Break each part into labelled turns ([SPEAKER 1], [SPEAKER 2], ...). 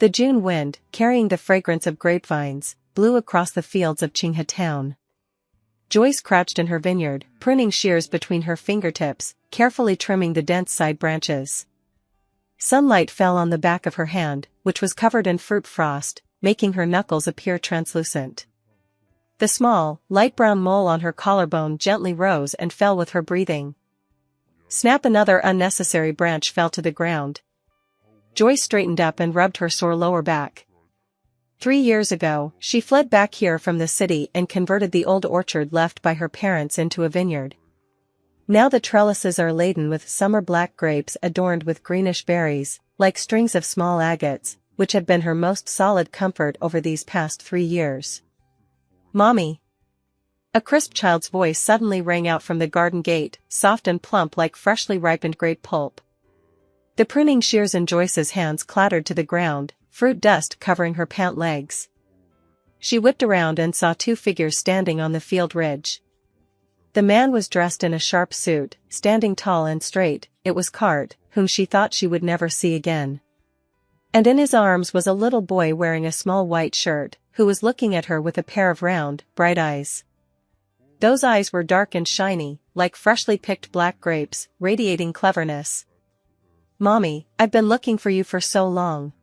[SPEAKER 1] The June wind, carrying the fragrance of grapevines, blew across the fields of Qinghe town. Joyce crouched in her vineyard, pruning shears between her fingertips, carefully trimming the dense side branches. Sunlight fell on the back of her hand, which was covered in fruit frost, making her knuckles appear translucent. The small, light brown mole on her collarbone gently rose and fell with her breathing. Snap! Another unnecessary branch fell to the ground. Joyce straightened up and rubbed her sore lower back. 3 years ago, she fled back here from the city and converted the old orchard left by her parents into a vineyard. Now the trellises are laden with summer black grapes adorned with greenish berries, like strings of small agates, which have been her most solid comfort over these past 3 years. "Mommy!" A crisp child's voice suddenly rang out from the garden gate, soft and plump like freshly ripened grape pulp. The pruning shears in Joyce's hands clattered to the ground, fruit dust covering her pant legs. She whipped around and saw 2 figures standing on the field ridge. The man was dressed in a sharp suit, standing tall and straight. It was Cart, whom she thought she would never see again. And in his arms was a little boy wearing a small white shirt, who was looking at her with a pair of round, bright eyes. Those eyes were dark and shiny, like freshly picked black grapes, radiating cleverness. "Mommy, I've been looking for you for so long."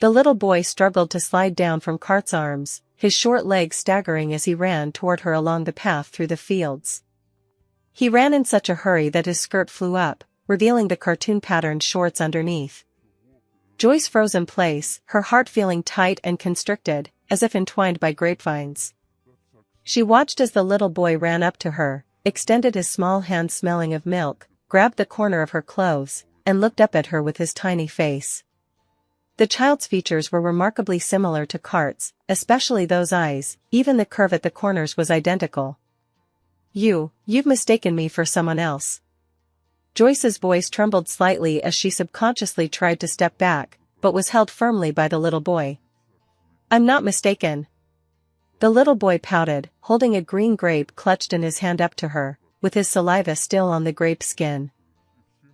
[SPEAKER 1] The little boy struggled to slide down from Cart's arms, his short legs staggering as he ran toward her along the path through the fields. He ran in such a hurry that his skirt flew up, revealing the cartoon-patterned shorts underneath. Joyce froze in place, her heart feeling tight and constricted, as if entwined by grapevines. She watched as the little boy ran up to her, extended his small hand smelling of milk, grabbed the corner of her clothes, and looked up at her with his tiny face. The child's features were remarkably similar to Cart's, especially those eyes. Even the curve at the corners was identical. You've mistaken me for someone else." Joyce's voice trembled slightly as she subconsciously tried to step back, but was held firmly by the little boy. "I'm not mistaken." The little boy pouted, holding a green grape clutched in his hand up to her, with his saliva still on the grape skin.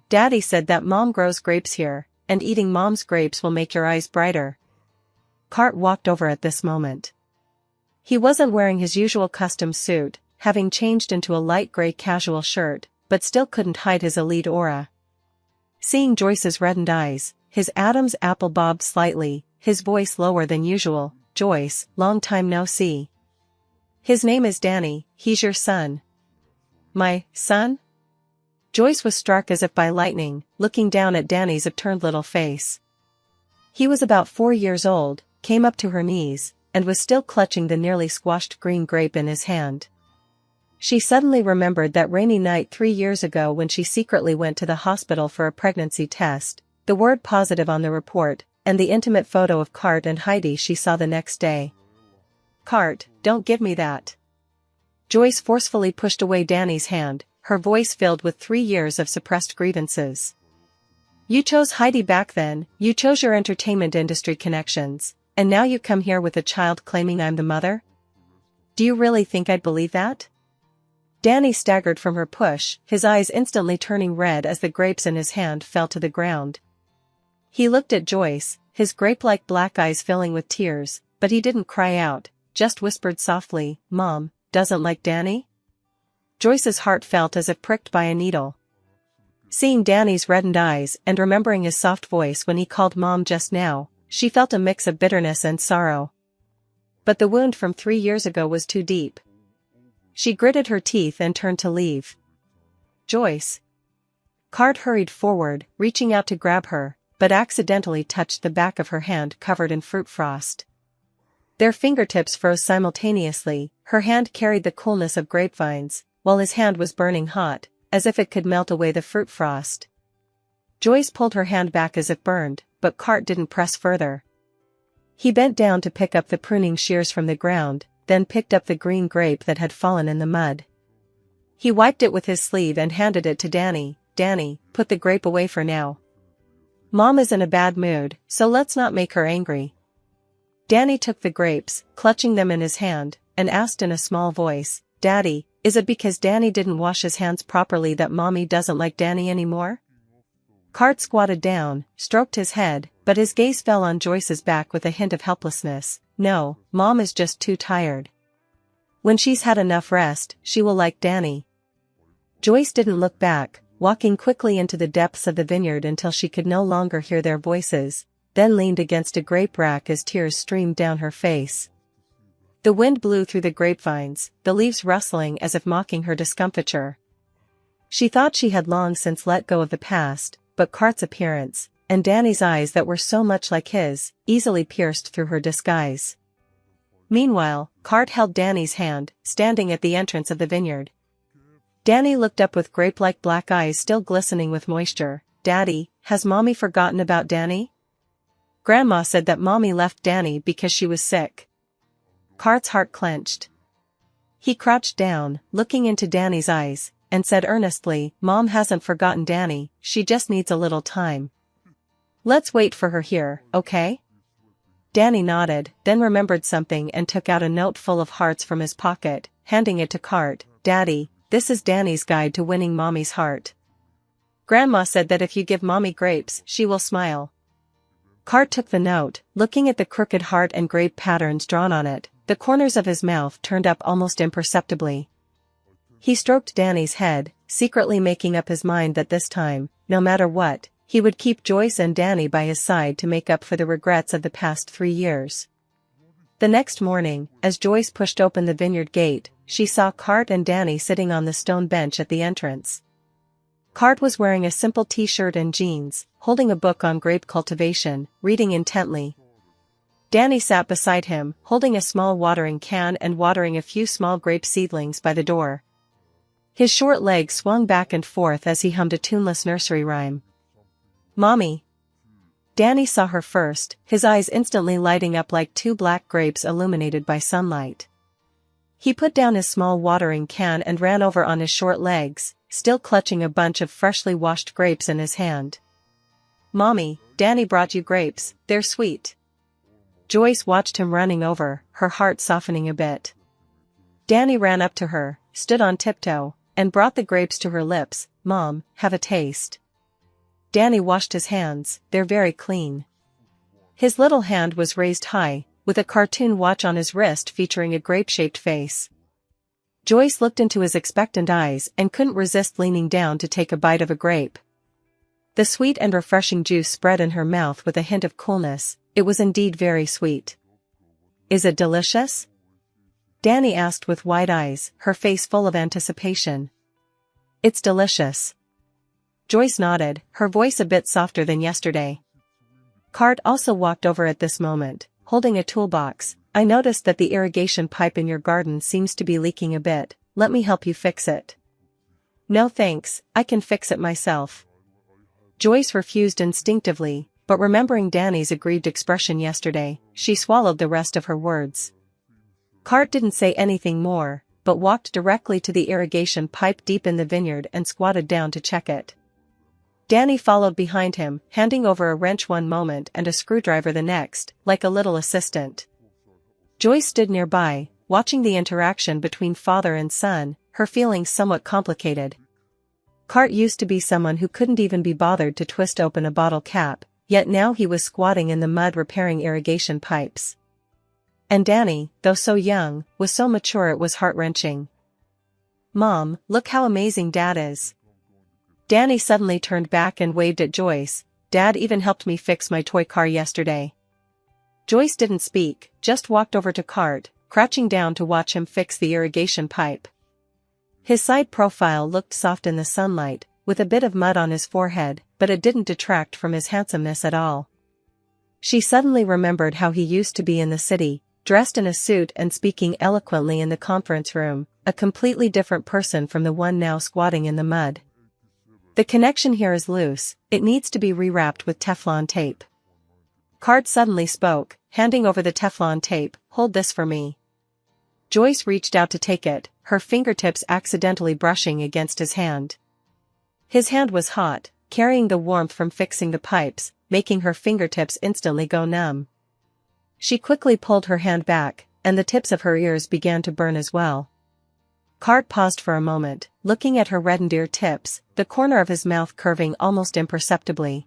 [SPEAKER 1] "Daddy said that Mom grows grapes here, and eating Mom's grapes will make your eyes brighter." Cart walked over at this moment. He wasn't wearing his usual custom suit, having changed into a light gray casual shirt, but still couldn't hide his elite aura. Seeing Joyce's reddened eyes, his Adam's apple bobbed slightly, his voice lower than usual. "Joyce, long time no see. His name is Danny, he's your son." "My son?" Joyce was struck as if by lightning, looking down at Danny's upturned little face. He was about 4 years old, came up to her knees, and was still clutching the nearly squashed green grape in his hand. She suddenly remembered that rainy night 3 years ago when she secretly went to the hospital for a pregnancy test, the word positive on the report, and the intimate photo of Cart and Heidi she saw the next day. "Cart, don't give me that." Joyce forcefully pushed away Danny's hand, her voice filled with 3 years of suppressed grievances. "You chose Heidi back then, you chose your entertainment industry connections, and now you come here with a child claiming I'm the mother? Do you really think I'd believe that?" Danny staggered from her push, his eyes instantly turning red as the grapes in his hand fell to the ground. He looked at Joyce, his grape-like black eyes filling with tears, but he didn't cry out, just whispered softly, "Mom, doesn't like Danny?" Joyce's heart felt as if pricked by a needle. Seeing Danny's reddened eyes and remembering his soft voice when he called Mom just now, she felt a mix of bitterness and sorrow. But the wound from 3 years ago was too deep. She gritted her teeth and turned to leave. "Joyce." Cart hurried forward, reaching out to grab her, but accidentally touched the back of her hand covered in fruit frost. Their fingertips froze simultaneously, her hand carried the coolness of grapevines, while his hand was burning hot, as if it could melt away the fruit frost. Joyce pulled her hand back as if burned, but Cart didn't press further. He bent down to pick up the pruning shears from the ground, then picked up the green grape that had fallen in the mud. He wiped it with his sleeve and handed it to Danny. "Danny, put the grape away for now. Mom is in a bad mood, so let's not make her angry." Danny took the grapes, clutching them in his hand, and asked in a small voice, "Daddy, is it because Danny didn't wash his hands properly that Mommy doesn't like Danny anymore?" Cart squatted down, stroked his head, But his gaze fell on Joyce's back with a hint of helplessness. "No, Mom is just too tired. When she's had enough rest, she will like Danny." Joyce didn't look back, walking quickly into the depths of the vineyard until she could no longer hear their voices, then leaned against a grape rack as tears streamed down her face. The wind blew through the grapevines, the leaves rustling as if mocking her discomfiture. She thought she had long since let go of the past, but Cart's appearance, and Danny's eyes that were so much like his, easily pierced through her disguise. Meanwhile, Cart held Danny's hand, standing at the entrance of the vineyard. Danny looked up with grape-like black eyes still glistening with moisture. "Daddy, has Mommy forgotten about Danny? Grandma said that Mommy left Danny because she was sick." Cart's heart clenched. He crouched down, looking into Danny's eyes, and said earnestly, "Mom hasn't forgotten Danny, she just needs a little time. Let's wait for her here, okay?" Danny nodded, then remembered something and took out a note full of hearts from his pocket, handing it to Cart. "Daddy, this is Danny's guide to winning Mommy's heart. Grandma said that if you give Mommy grapes, she will smile." Cart took the note, looking at the crooked heart and grape patterns drawn on it. The corners of his mouth turned up almost imperceptibly. He stroked Danny's head, secretly making up his mind that this time, no matter what, he would keep Joyce and Danny by his side to make up for the regrets of the past 3 years. The next morning, as Joyce pushed open the vineyard gate, she saw Cart and Danny sitting on the stone bench at the entrance. Cart was wearing a simple t-shirt and jeans, holding a book on grape cultivation, reading intently. Danny sat beside him, holding a small watering can and watering a few small grape seedlings by the door. His short legs swung back and forth as he hummed a tuneless nursery rhyme. "Mommy." Danny saw her first, his eyes instantly lighting up like 2 black grapes illuminated by sunlight. He put down his small watering can and ran over on his short legs, still clutching a bunch of freshly washed grapes in his hand. "Mommy, Danny brought you grapes, they're sweet." Joyce watched him running over, her heart softening a bit. Danny ran up to her, stood on tiptoe, and brought the grapes to her lips. "Mom, have a taste." Danny washed his hands, they're very clean. His little hand was raised high, with a cartoon watch on his wrist featuring a grape-shaped face. Joyce looked into his expectant eyes and couldn't resist leaning down to take a bite of a grape. The sweet and refreshing juice spread in her mouth with a hint of coolness. It was indeed very sweet. "Is it delicious?" Danny asked with wide eyes, her face full of anticipation. "It's delicious." Joyce nodded, her voice a bit softer than yesterday. Cart also walked over at this moment, holding a toolbox. "I noticed that the irrigation pipe in your garden seems to be leaking a bit. Let me help you fix it." "No thanks, I can fix it myself." Joyce refused instinctively, but remembering Danny's aggrieved expression yesterday, she swallowed the rest of her words. Cart didn't say anything more, but walked directly to the irrigation pipe deep in the vineyard and squatted down to check it. Danny followed behind him, handing over a wrench one moment and a screwdriver the next, like a little assistant. Joyce stood nearby, watching the interaction between father and son, her feelings somewhat complicated. Cart used to be someone who couldn't even be bothered to twist open a bottle cap, yet now he was squatting in the mud repairing irrigation pipes. And Danny, though so young, was so mature it was heart-wrenching. "Mom, look how amazing Dad is." Danny suddenly turned back and waved at Joyce. "Dad even helped me fix my toy car yesterday." Joyce didn't speak, just walked over to Cart, crouching down to watch him fix the irrigation pipe. His side profile looked soft in the sunlight, with a bit of mud on his forehead, but it didn't detract from his handsomeness at all. She suddenly remembered how he used to be in the city, dressed in a suit and speaking eloquently in the conference room, a completely different person from the one now squatting in the mud. The connection here is loose, it needs to be rewrapped with Teflon tape. Cart suddenly spoke, handing over the Teflon tape. "Hold this for me." Joyce reached out to take it, her fingertips accidentally brushing against his hand. His hand was hot, carrying the warmth from fixing the pipes, making her fingertips instantly go numb. She quickly pulled her hand back, and the tips of her ears began to burn as well. Cart paused for a moment, looking at her reddened ear tips, the corner of his mouth curving almost imperceptibly.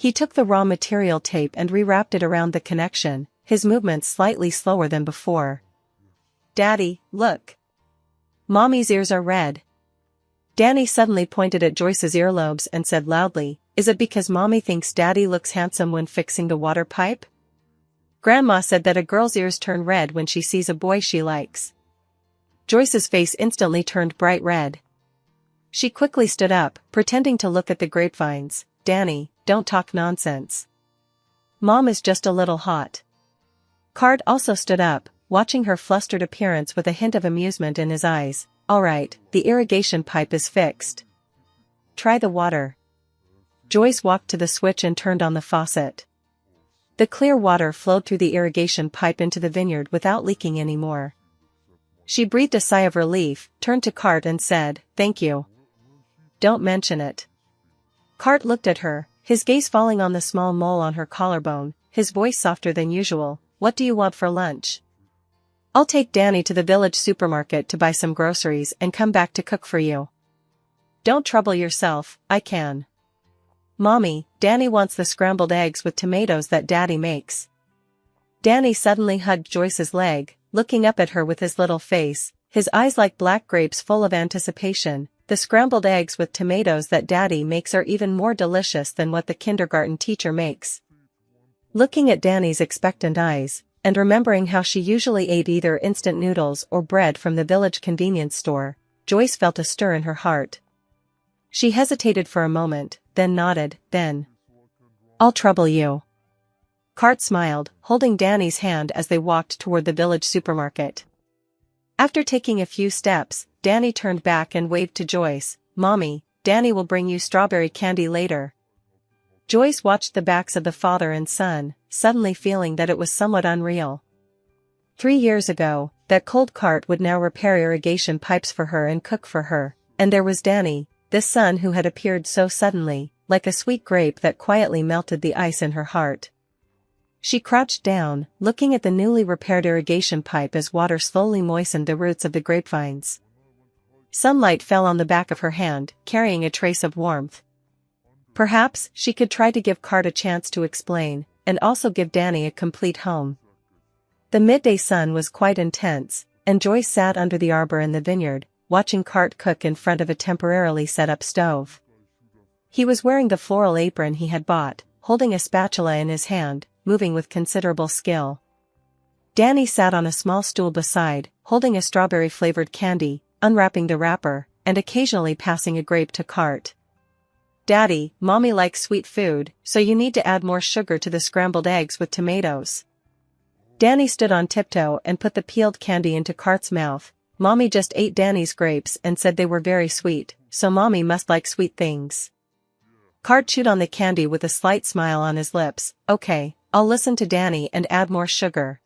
[SPEAKER 1] He took the raw material tape and rewrapped it around the connection, his movements slightly slower than before. "Daddy, look. Mommy's ears are red." Danny suddenly pointed at Joyce's earlobes and said loudly, "Is it because Mommy thinks Daddy looks handsome when fixing the water pipe? Grandma said that a girl's ears turn red when she sees a boy she likes." Joyce's face instantly turned bright red. She quickly stood up, pretending to look at the grapevines. "Danny, don't talk nonsense. Mom is just a little hot." Cart also stood up, watching her flustered appearance with a hint of amusement in his eyes. "All right, the irrigation pipe is fixed. Try the water." Joyce walked to the switch and turned on the faucet. The clear water flowed through the irrigation pipe into the vineyard without leaking anymore. She breathed a sigh of relief, turned to Cart and said, "Thank you. Don't mention it." Cart looked at her, his gaze falling on the small mole on her collarbone, his voice softer than usual. "What do you want for lunch?" "I'll take Danny to the village supermarket to buy some groceries and come back to cook for you." "Don't trouble yourself, I can." "Mommy, Danny wants the scrambled eggs with tomatoes that Daddy makes." Danny suddenly hugged Joyce's leg, looking up at her with his little face, his eyes like black grapes full of anticipation. "The scrambled eggs with tomatoes that Daddy makes are even more delicious than what the kindergarten teacher makes." Looking at Danny's expectant eyes, and remembering how she usually ate either instant noodles or bread from the village convenience store, Joyce felt a stir in her heart. She hesitated for a moment, then nodded, "Then I'll trouble you." Cart smiled, holding Danny's hand as they walked toward the village supermarket. After taking a few steps, Danny turned back and waved to Joyce. "Mommy, Danny will bring you strawberry candy later." Joyce watched the backs of the father and son, suddenly feeling that it was somewhat unreal. 3 years ago, that cold Cart would now repair irrigation pipes for her and cook for her, and there was Danny, this son who had appeared so suddenly, like a sweet grape that quietly melted the ice in her heart. She crouched down, looking at the newly repaired irrigation pipe as water slowly moistened the roots of the grapevines. Sunlight fell on the back of her hand, carrying a trace of warmth. Perhaps she could try to give Cart a chance to explain, and also give Danny a complete home. The midday sun was quite intense, and Joyce sat under the arbor in the vineyard, watching Cart cook in front of a temporarily set-up stove. He was wearing the floral apron he had bought, holding a spatula in his hand, moving with considerable skill. Danny sat on a small stool beside, holding a strawberry-flavored candy, unwrapping the wrapper, and occasionally passing a grape to Cart. "Daddy, Mommy likes sweet food, so you need to add more sugar to the scrambled eggs with tomatoes." Danny stood on tiptoe and put the peeled candy into Cart's mouth. "Mommy just ate Danny's grapes and said they were very sweet, so Mommy must like sweet things." Cart chewed on the candy with a slight smile on his lips. "Okay, I'll listen to Danny and add more sugar."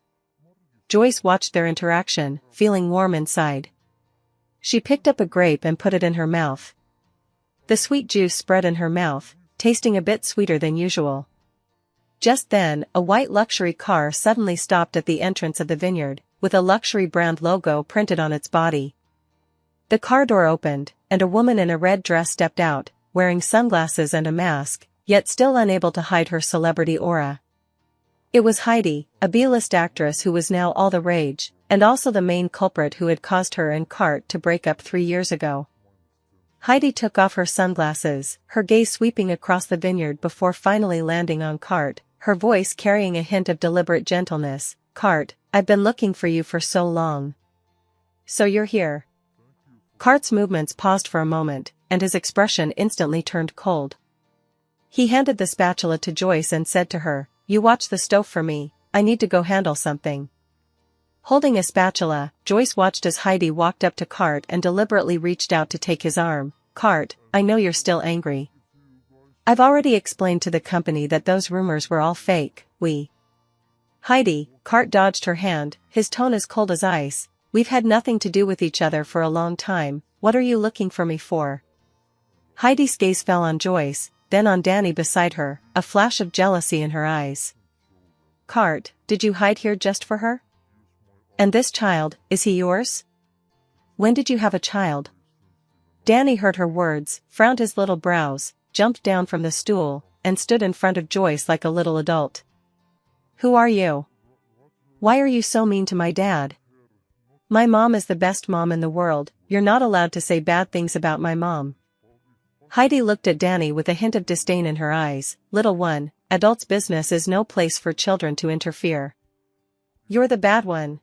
[SPEAKER 1] Joyce watched their interaction, feeling warm inside. She picked up a grape and put it in her mouth. The sweet juice spread in her mouth, tasting a bit sweeter than usual. Just then, a white luxury car suddenly stopped at the entrance of the vineyard, with a luxury brand logo printed on its body. The car door opened, and a woman in a red dress stepped out, wearing sunglasses and a mask, yet still unable to hide her celebrity aura. It was Heidi, a B-list actress who was now all the rage, and also the main culprit who had caused her and Cart to break up 3 years ago. Heidi took off her sunglasses, her gaze sweeping across the vineyard before finally landing on Cart, her voice carrying a hint of deliberate gentleness. "Cart, I've been looking for you for so long. So you're here." Cart's movements paused for a moment, and his expression instantly turned cold. He handed the spatula to Joyce and said to her, "You watch the stove for me, I need to go handle something." Holding a spatula, Joyce watched as Heidi walked up to Cart and deliberately reached out to take his arm. "Cart, I know you're still angry. I've already explained to the company that those rumors were all fake. Heidi, Cart dodged her hand, his tone as cold as ice. "We've had nothing to do with each other for a long time, what are you looking for me for?" Heidi's gaze fell on Joyce, then on Danny beside her, a flash of jealousy in her eyes. "Cart, did you hide here just for her? And this child, is he yours? When did you have a child?" Danny heard her words, frowned his little brows, jumped down from the stool, and stood in front of Joyce like a little adult. "Who are you? Why are you so mean to my dad? My mom is the best mom in the world, you're not allowed to say bad things about my mom." Heidi looked at Danny with a hint of disdain in her eyes. "Little one, adults' business is no place for children to interfere. You're the bad one."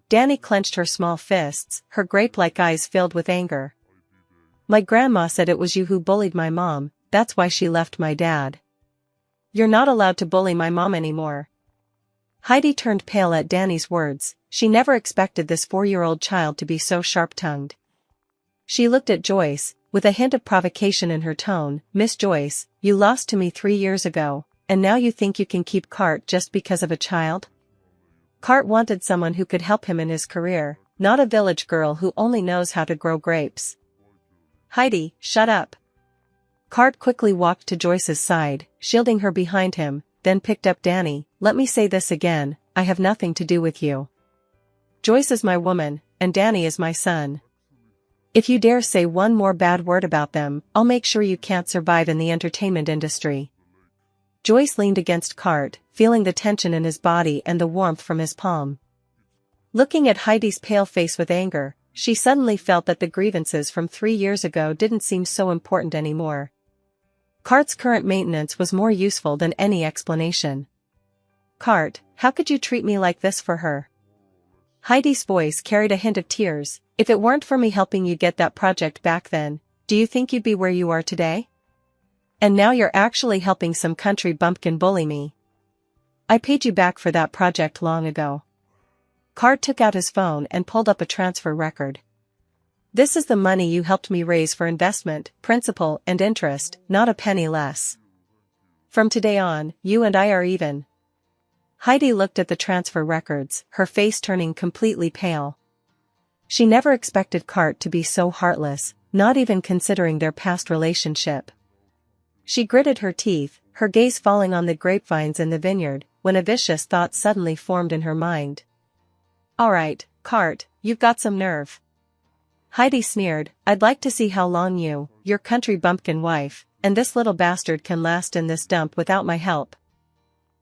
[SPEAKER 1] Danny clenched her small fists, her grape-like eyes filled with anger. "My grandma said it was you who bullied my mom, that's why she left my dad. You're not allowed to bully my mom anymore." Heidi turned pale at Danny's words. She never expected this 4-year-old child to be so sharp-tongued. She looked at Joyce, with a hint of provocation in her tone. "Miss Joyce, you lost to me 3 years ago, and now you think you can keep Cart just because of a child? Cart wanted someone who could help him in his career, not a village girl who only knows how to grow grapes." "Heidi, shut up." Cart quickly walked to Joyce's side, shielding her behind him, then picked up Danny. "Let me say this again, I have nothing to do with you. Joyce is my woman, and Danny is my son. If you dare say one more bad word about them, I'll make sure you can't survive in the entertainment industry." Joyce leaned against Cart, feeling the tension in his body and the warmth from his palm. Looking at Heidi's pale face with anger, she suddenly felt that the grievances from 3 years ago didn't seem so important anymore. Cart's current maintenance was more useful than any explanation. "Cart, how could you treat me like this for her?" Heidi's voice carried a hint of tears. "If it weren't for me helping you get that project back then, do you think you'd be where you are today? And now you're actually helping some country bumpkin bully me. I paid you back for that project long ago." Cart took out his phone and pulled up a transfer record. "This is the money you helped me raise for investment, principal and interest, not a penny less. From today on, you and I are even." Heidi looked at the transfer records, her face turning completely pale. She never expected Cart to be so heartless, not even considering their past relationship. She gritted her teeth, her gaze falling on the grapevines in the vineyard, when a vicious thought suddenly formed in her mind. "All right, Cart, you've got some nerve." Heidi sneered. "I'd like to see how long you, your country bumpkin wife, and this little bastard can last in this dump without my help."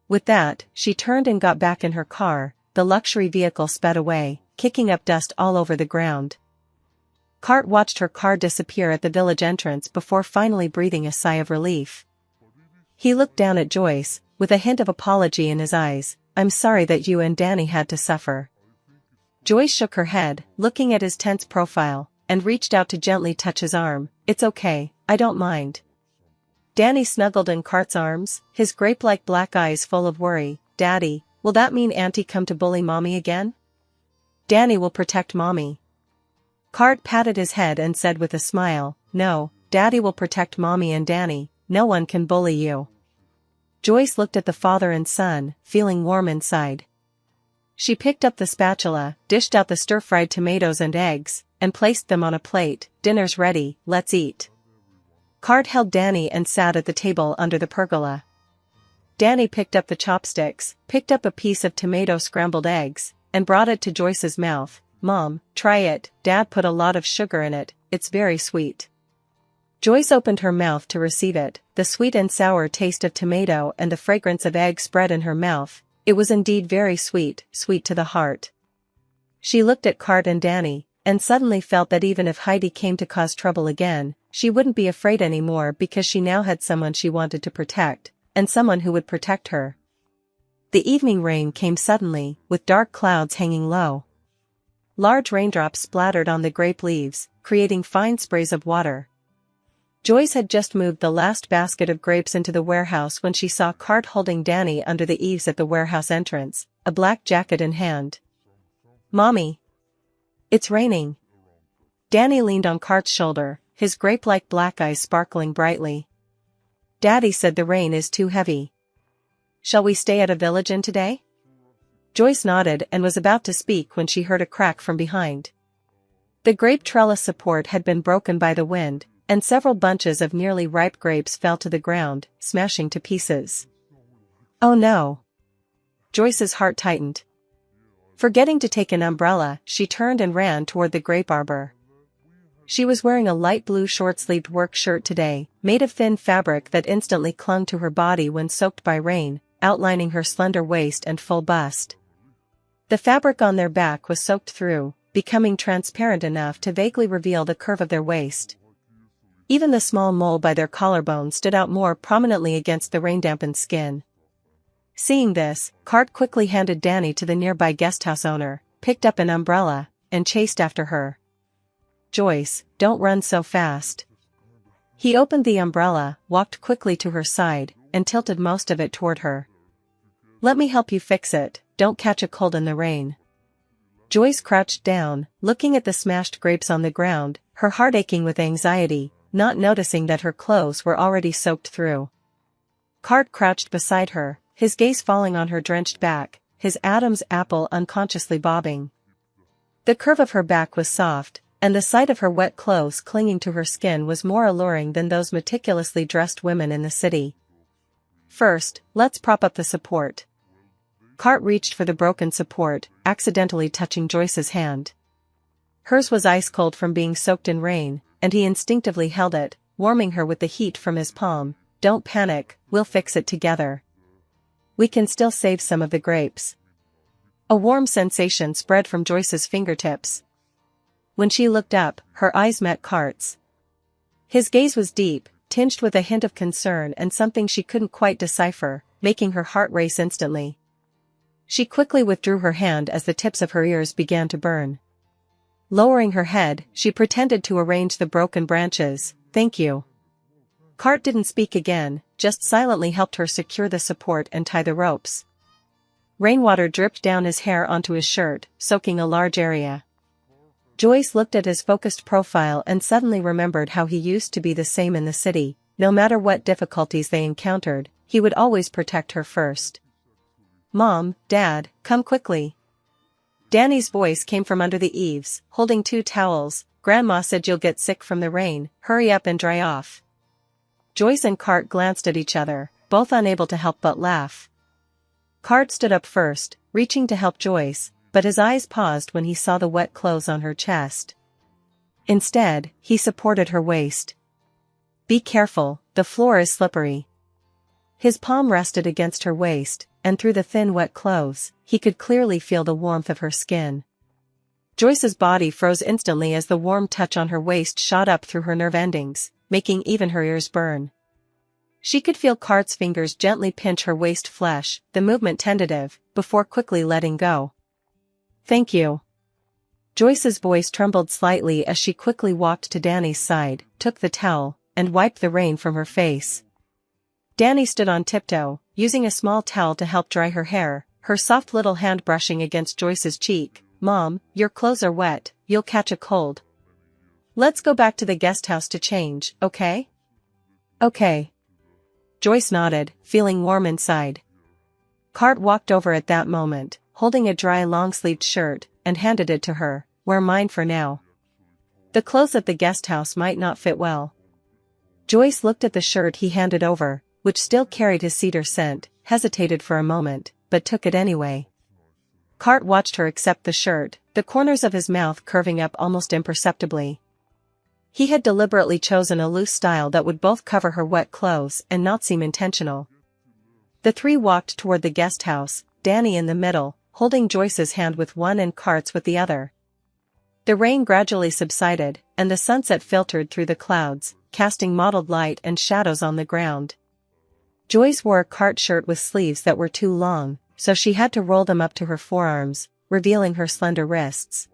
[SPEAKER 1] With that, she turned and got back in her car. The luxury vehicle sped away, kicking up dust all over the ground. Cart watched her car disappear at the village entrance before finally breathing a sigh of relief. He looked down at Joyce, with a hint of apology in his eyes. "I'm sorry that you and Danny had to suffer." Joyce shook her head, looking at his tense profile, and reached out to gently touch his arm. "It's okay, I don't mind." Danny snuggled in Cart's arms, his grape-like black eyes full of worry. "Daddy, will that mean Auntie come to bully Mommy again?" "Danny will protect Mommy." Cart patted his head and said with a smile, "No, Daddy will protect Mommy and Danny, no one can bully you." Joyce looked at the father and son, feeling warm inside. She picked up the spatula, dished out the stir-fried tomatoes and eggs, and placed them on a plate. "Dinner's ready, let's eat." Cart held Danny and sat at the table under the pergola. Danny picked up the chopsticks, picked up a piece of tomato scrambled eggs, and brought it to Joyce's mouth. "Mom, try it, Dad put a lot of sugar in it, it's very sweet." Joyce opened her mouth to receive it, the sweet and sour taste of tomato and the fragrance of egg spread in her mouth. It was indeed very sweet, sweet to the heart. She looked at Cart and Danny, and suddenly felt that even if Heidi came to cause trouble again, she wouldn't be afraid anymore because she now had someone she wanted to protect, and someone who would protect her. The evening rain came suddenly, with dark clouds hanging low. Large raindrops splattered on the grape leaves, creating fine sprays of water. Joyce had just moved the last basket of grapes into the warehouse when she saw Cart holding Danny under the eaves at the warehouse entrance, a black jacket in hand. "Mommy! It's raining." Danny leaned on Cart's shoulder, his grape-like black eyes sparkling brightly. "Daddy said the rain is too heavy. Shall we stay at a village inn today?" Joyce nodded and was about to speak when she heard a crack from behind. The grape trellis support had been broken by the wind, and several bunches of nearly ripe grapes fell to the ground, smashing to pieces. "Oh no!" Joyce's heart tightened. Forgetting to take an umbrella, she turned and ran toward the grape arbor. She was wearing a light blue short-sleeved work shirt today, made of thin fabric that instantly clung to her body when soaked by rain, outlining her slender waist and full bust. The fabric on their back was soaked through, becoming transparent enough to vaguely reveal the curve of their waist. Even the small mole by their collarbone stood out more prominently against the rain-dampened skin. Seeing this, Cart quickly handed Danny to the nearby guesthouse owner, picked up an umbrella, and chased after her. "Joyce, don't run so fast." He opened the umbrella, walked quickly to her side, and tilted most of it toward her. "Let me help you fix it, don't catch a cold in the rain." Joyce crouched down, looking at the smashed grapes on the ground, her heart aching with anxiety, not noticing that her clothes were already soaked through. Cart crouched beside her, his gaze falling on her drenched back, his Adam's apple unconsciously bobbing. The curve of her back was soft, and the sight of her wet clothes clinging to her skin was more alluring than those meticulously dressed women in the city. "First, let's prop up the support." Cart reached for the broken support, accidentally touching Joyce's hand. Hers was ice-cold from being soaked in rain, and he instinctively held it, warming her with the heat from his palm. "Don't panic, we'll fix it together. We can still save some of the grapes." A warm sensation spread from Joyce's fingertips. When she looked up, her eyes met Cart's. His gaze was deep, tinged with a hint of concern and something she couldn't quite decipher, making her heart race instantly. She quickly withdrew her hand as the tips of her ears began to burn. Lowering her head, she pretended to arrange the broken branches. "Thank you." Cart didn't speak again, just silently helped her secure the support and tie the ropes. Rainwater dripped down his hair onto his shirt, soaking a large area. Joyce looked at his focused profile and suddenly remembered how he used to be the same in the city. No matter what difficulties they encountered, he would always protect her first. "Mom, Dad, come quickly." Danny's voice came from under the eaves, holding 2 towels. "Grandma said you'll get sick from the rain, hurry up and dry off." Joyce and Cart glanced at each other, both unable to help but laugh. Cart stood up first, reaching to help Joyce, but his eyes paused when he saw the wet clothes on her chest. Instead, he supported her waist. "Be careful, the floor is slippery." His palm rested against her waist, and through the thin wet clothes, he could clearly feel the warmth of her skin. Joyce's body froze instantly as the warm touch on her waist shot up through her nerve endings, making even her ears burn. She could feel Cart's fingers gently pinch her waist flesh, the movement tentative, before quickly letting go. "Thank you." Joyce's voice trembled slightly as she quickly walked to Danny's side, took the towel, and wiped the rain from her face. Danny stood on tiptoe, using a small towel to help dry her hair, her soft little hand brushing against Joyce's cheek. "Mom, your clothes are wet, you'll catch a cold. Let's go back to the guest house to change, okay?" "Okay." Joyce nodded, feeling warm inside. Cart walked over at that moment, holding a dry long-sleeved shirt, and handed it to her. "Wear mine for now. The clothes at the guest house might not fit well." Joyce looked at the shirt he handed over, which still carried his cedar scent, hesitated for a moment, but took it anyway. Cart watched her accept the shirt, the corners of his mouth curving up almost imperceptibly. He had deliberately chosen a loose style that would both cover her wet clothes and not seem intentional. The 3 walked toward the guest house, Danny in the middle, holding Joyce's hand with one and Cart's with the other. The rain gradually subsided, and the sunset filtered through the clouds, casting mottled light and shadows on the ground. Joyce wore a Cart shirt with sleeves that were too long, so she had to roll them up to her forearms, revealing her slender wrists.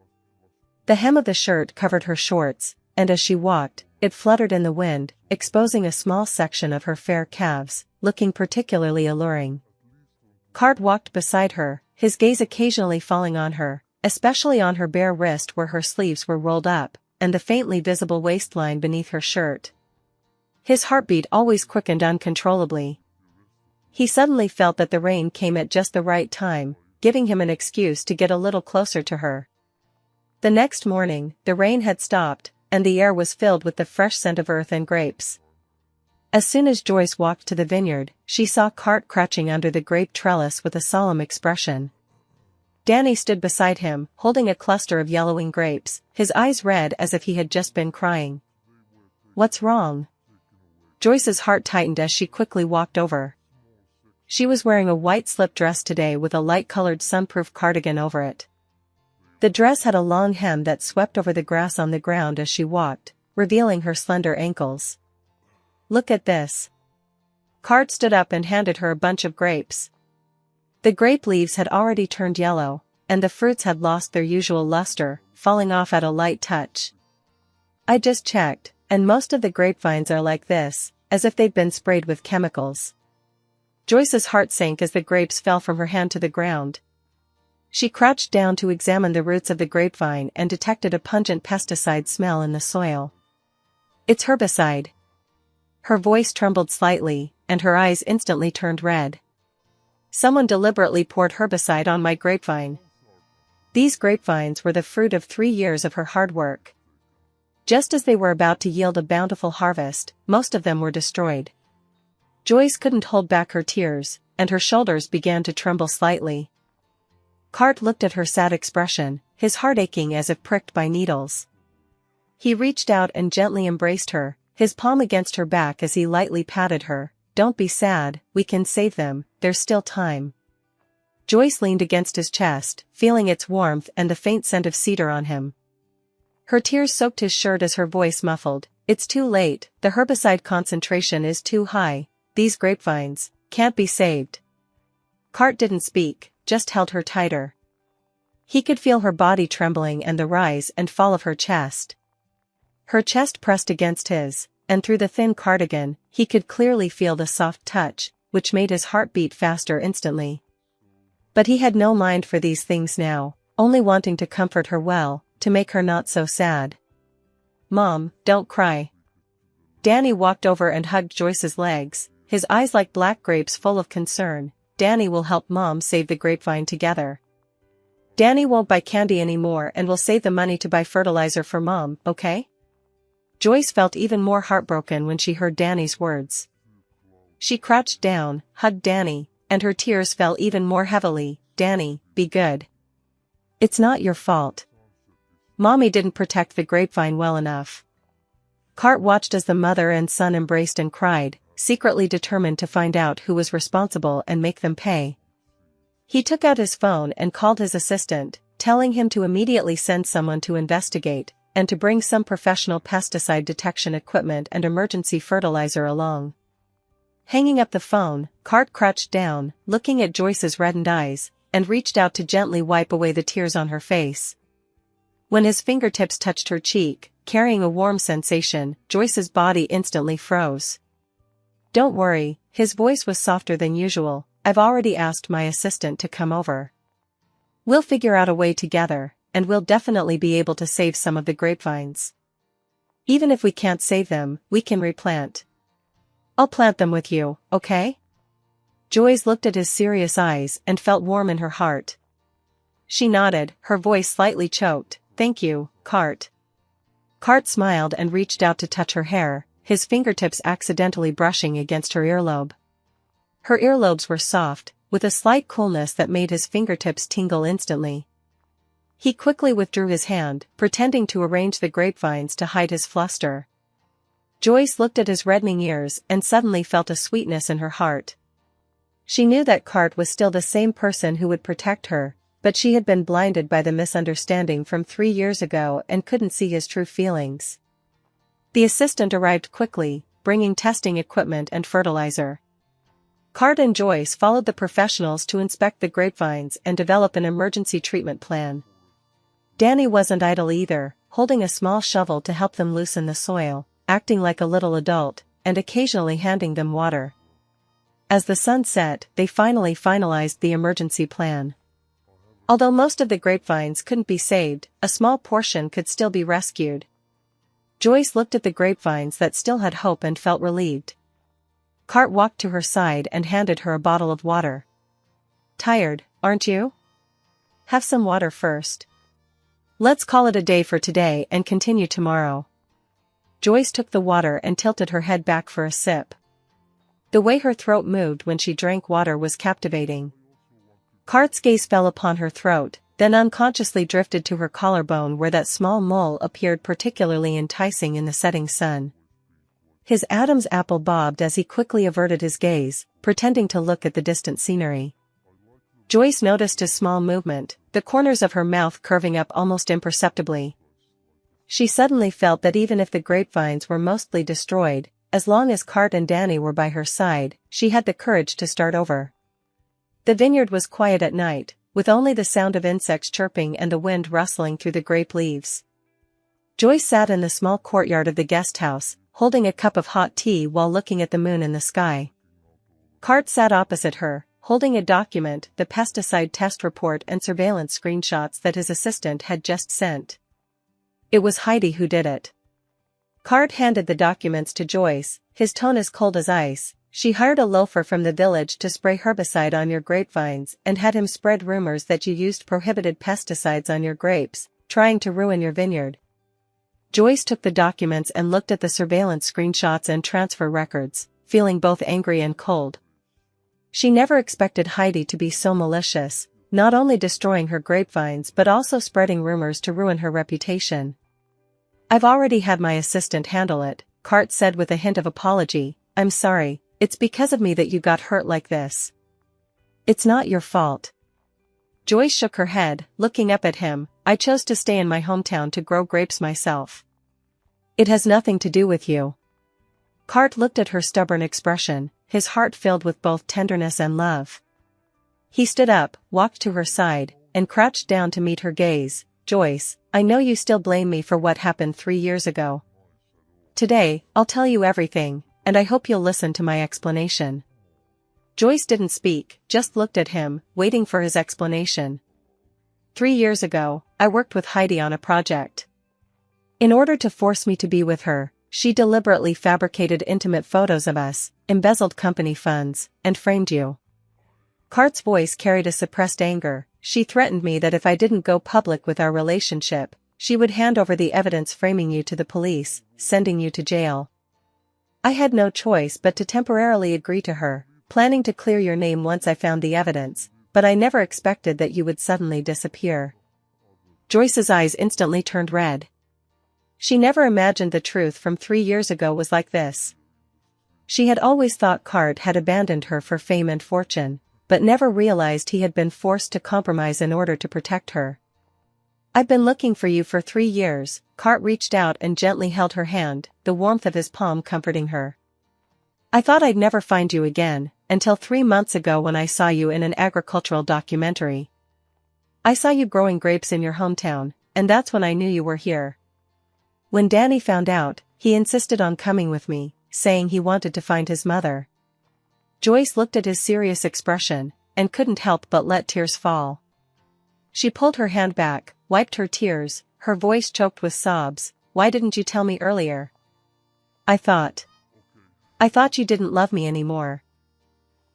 [SPEAKER 1] The hem of the shirt covered her shorts, and as she walked, it fluttered in the wind, exposing a small section of her fair calves, looking particularly alluring. Cart walked beside her, his gaze occasionally falling on her, especially on her bare wrist where her sleeves were rolled up, and the faintly visible waistline beneath her shirt. His heartbeat always quickened uncontrollably. He suddenly felt that the rain came at just the right time, giving him an excuse to get a little closer to her. The next morning, the rain had stopped, and the air was filled with the fresh scent of earth and grapes. As soon as Joyce walked to the vineyard, she saw Cart crouching under the grape trellis with a solemn expression. Danny stood beside him, holding a cluster of yellowing grapes, his eyes red as if he had just been crying. "What's wrong?" Joyce's heart tightened as she quickly walked over. She was wearing a white slip dress today with a light-colored sunproof cardigan over it. The dress had a long hem that swept over the grass on the ground as she walked, revealing her slender ankles. "Look at this." Cart stood up and handed her a bunch of grapes. The grape leaves had already turned yellow, and the fruits had lost their usual luster, falling off at a light touch. "I just checked, and most of the grapevines are like this, as if they'd been sprayed with chemicals." Joyce's heart sank as the grapes fell from her hand to the ground. She crouched down to examine the roots of the grapevine and detected a pungent pesticide smell in the soil. "It's herbicide." Her voice trembled slightly, and her eyes instantly turned red. "Someone deliberately poured herbicide on my grapevine." These grapevines were the fruit of 3 years of her hard work. Just as they were about to yield a bountiful harvest, most of them were destroyed. Joyce couldn't hold back her tears, and her shoulders began to tremble slightly. Cart looked at her sad expression, his heart aching as if pricked by needles. He reached out and gently embraced her, his palm against her back as he lightly patted her. "Don't be sad, we can save them, there's still time." Joyce leaned against his chest, feeling its warmth and the faint scent of cedar on him. Her tears soaked his shirt as her voice muffled. "It's too late, the herbicide concentration is too high. These grapevines can't be saved." Cart didn't speak, just held her tighter. He could feel her body trembling and the rise and fall of her chest. Her chest pressed against his, and through the thin cardigan, he could clearly feel the soft touch, which made his heart beat faster instantly. But he had no mind for these things now, only wanting to comfort her well, to make her not so sad. "Mom, don't cry." Danny walked over and hugged Joyce's legs, his eyes like black grapes full of concern. "Danny will help Mom save the grapevine together. Danny won't buy candy anymore and will save the money to buy fertilizer for Mom, okay?" Joyce felt even more heartbroken when she heard Danny's words. She crouched down, hugged Danny, and her tears fell even more heavily. "Danny, be good. It's not your fault. Mommy didn't protect the grapevine well enough." Cart watched as the mother and son embraced and cried, secretly determined to find out who was responsible and make them pay. He took out his phone and called his assistant, telling him to immediately send someone to investigate, and to bring some professional pesticide detection equipment and emergency fertilizer along. Hanging up the phone, Cart crouched down, looking at Joyce's reddened eyes, and reached out to gently wipe away the tears on her face. When his fingertips touched her cheek, carrying a warm sensation, Joyce's body instantly froze. "Don't worry," his voice was softer than usual, "I've already asked my assistant to come over. We'll figure out a way together, and we'll definitely be able to save some of the grapevines. Even if we can't save them, we can replant. I'll plant them with you, okay?" Joyce looked at his serious eyes and felt warm in her heart. She nodded, her voice slightly choked. "Thank you, Cart." Cart smiled and reached out to touch her hair, his fingertips accidentally brushing against her earlobe. Her earlobes were soft, with a slight coolness that made his fingertips tingle instantly. He quickly withdrew his hand, pretending to arrange the grapevines to hide his fluster. Joyce looked at his reddening ears and suddenly felt a sweetness in her heart. She knew that Cart was still the same person who would protect her, but she had been blinded by the misunderstanding from 3 years ago and couldn't see his true feelings. The assistant arrived quickly, bringing testing equipment and fertilizer. Cart and Joyce followed the professionals to inspect the grapevines and develop an emergency treatment plan. Danny wasn't idle either, holding a small shovel to help them loosen the soil, acting like a little adult, and occasionally handing them water. As the sun set, they finally finalized the emergency plan. Although most of the grapevines couldn't be saved, a small portion could still be rescued. Joyce looked at the grapevines that still had hope and felt relieved. Cart walked to her side and handed her a bottle of water. "Tired, aren't you? Have some water first. Let's call it a day for today and continue tomorrow." Joyce took the water and tilted her head back for a sip. The way her throat moved when she drank water was captivating. Cart's gaze fell upon her throat, then unconsciously drifted to her collarbone where that small mole appeared particularly enticing in the setting sun. His Adam's apple bobbed as he quickly averted his gaze, pretending to look at the distant scenery. Joyce noticed his small movement, the corners of her mouth curving up almost imperceptibly. She suddenly felt that even if the grapevines were mostly destroyed, as long as Cart and Danny were by her side, she had the courage to start over. The vineyard was quiet at night, with only the sound of insects chirping and the wind rustling through the grape leaves. Joyce sat in the small courtyard of the guest house, holding a cup of hot tea while looking at the moon in the sky. Cart sat opposite her, holding a document, the pesticide test report and surveillance screenshots that his assistant had just sent. It was Heidi who did it. Cart handed the documents to Joyce, his tone as cold as ice. She hired a loafer from the village to spray herbicide on your grapevines and had him spread rumors that you used prohibited pesticides on your grapes, trying to ruin your vineyard. Joyce took the documents and looked at the surveillance screenshots and transfer records, feeling both angry and cold. She never expected Heidi to be so malicious, not only destroying her grapevines but also spreading rumors to ruin her reputation. "I've already had my assistant handle it," Cart said with a hint of apology. "I'm sorry, it's because of me that you got hurt like this. It's not your fault." Joyce shook her head, looking up at him. "I chose to stay in my hometown to grow grapes myself. It has nothing to do with you." Cart looked at her stubborn expression, his heart filled with both tenderness and love. He stood up, walked to her side, and crouched down to meet her gaze. "Joyce, I know you still blame me for what happened 3 years ago. Today, I'll tell you everything, and I hope you'll listen to my explanation." Joyce didn't speak, just looked at him, waiting for his explanation. 3 years ago, I worked with Heidi on a project. In order to force me to be with her, she deliberately fabricated intimate photos of us, embezzled company funds, and framed you. Cart's voice carried a suppressed anger. "She threatened me that if I didn't go public with our relationship, she would hand over the evidence framing you to the police, sending you to jail. I had no choice but to temporarily agree to her, planning to clear your name once I found the evidence, but I never expected that you would suddenly disappear." Joyce's eyes instantly turned red. She never imagined the truth from 3 years ago was like this. She had always thought Cart had abandoned her for fame and fortune, but never realized he had been forced to compromise in order to protect her. "I've been looking for you for 3 years, Cart reached out and gently held her hand, the warmth of his palm comforting her. "I thought I'd never find you again, until 3 months ago when I saw you in an agricultural documentary. I saw you growing grapes in your hometown, and that's when I knew you were here. When Danny found out, he insisted on coming with me, saying he wanted to find his mother." Joyce looked at his serious expression, and couldn't help but let tears fall. She pulled her hand back, wiped her tears, her voice choked with sobs. "Why didn't you tell me earlier? I thought you didn't love me anymore."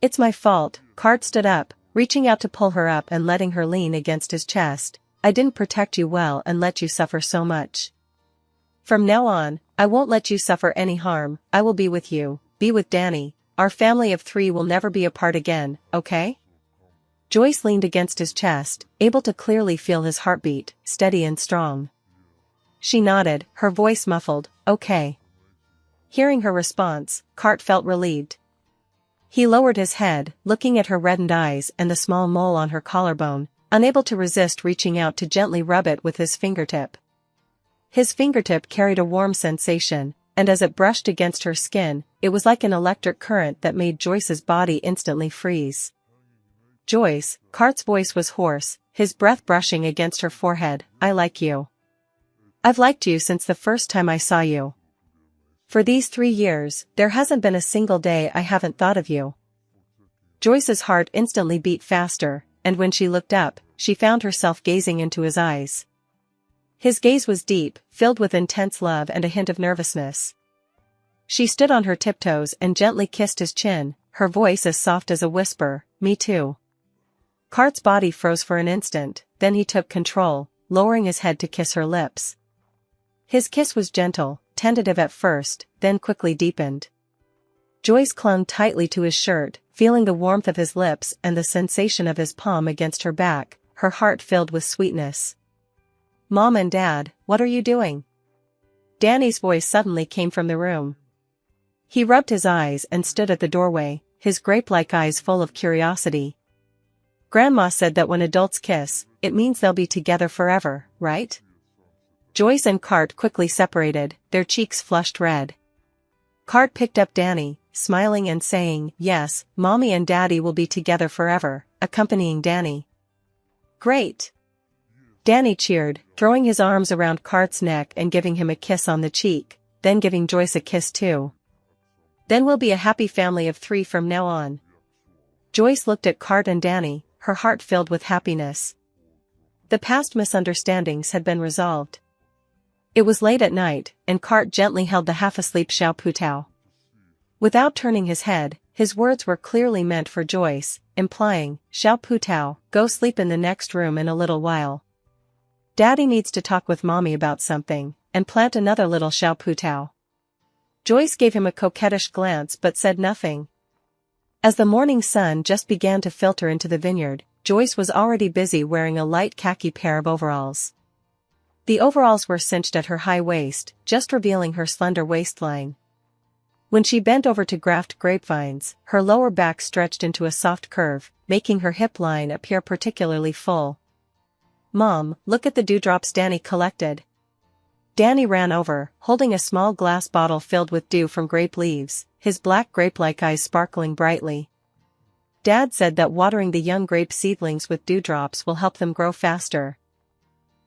[SPEAKER 1] "It's my fault." Cart stood up, reaching out to pull her up and letting her lean against his chest. "I didn't protect you well and let you suffer so much. From now on, I won't let you suffer any harm. I will be with you, be with Danny. Our family of 3 will never be apart again, okay?" Joyce leaned against his chest, able to clearly feel his heartbeat, steady and strong. She nodded, her voice muffled, "Okay." Hearing her response, Cart felt relieved. He lowered his head, looking at her reddened eyes and the small mole on her collarbone, unable to resist reaching out to gently rub it with his fingertip. His fingertip carried a warm sensation, and as it brushed against her skin, it was like an electric current that made Joyce's body instantly freeze. "Joyce," Cart's voice was hoarse, his breath brushing against her forehead, "I like you. I've liked you since the first time I saw you. For these 3 years, there hasn't been a single day I haven't thought of you." Joyce's heart instantly beat faster, and when she looked up, she found herself gazing into his eyes. His gaze was deep, filled with intense love and a hint of nervousness. She stood on her tiptoes and gently kissed his chin, her voice as soft as a whisper, "Me too." Cart's body froze for an instant, then he took control, lowering his head to kiss her lips. His kiss was gentle, tentative at first, then quickly deepened. Joyce clung tightly to his shirt, feeling the warmth of his lips and the sensation of his palm against her back, her heart filled with sweetness. "Mom and Dad, what are you doing?" Danny's voice suddenly came from the room. He rubbed his eyes and stood at the doorway, his grape-like eyes full of curiosity. "Grandma said that when adults kiss, it means they'll be together forever, right?" Joyce and Cart quickly separated, their cheeks flushed red. Cart picked up Danny, smiling and saying, "Yes, Mommy and Daddy will be together forever," accompanying Danny. "Great!" Danny cheered, throwing his arms around Cart's neck and giving him a kiss on the cheek, then giving Joyce a kiss too. "Then we'll be a happy family of 3 from now on." Joyce looked at Cart and Danny, her heart filled with happiness. The past misunderstandings had been resolved. It was late at night, and Cart gently held the half-asleep Xiao Putao. Without turning his head, his words were clearly meant for Joyce, implying, "Xiao Putao, go sleep in the next room in a little while. Daddy needs to talk with Mommy about something," and plant another little Xiao Putao. Joyce gave him a coquettish glance but said nothing. As the morning sun just began to filter into the vineyard, Joyce was already busy wearing a light khaki pair of overalls. The overalls were cinched at her high waist, just revealing her slender waistline. When she bent over to graft grapevines, her lower back stretched into a soft curve, making her hip line appear particularly full. "Mom, look at the dewdrops Danny collected." Danny ran over, holding a small glass bottle filled with dew from grape leaves, his black grape-like eyes sparkling brightly. "Dad said that watering the young grape seedlings with dewdrops will help them grow faster."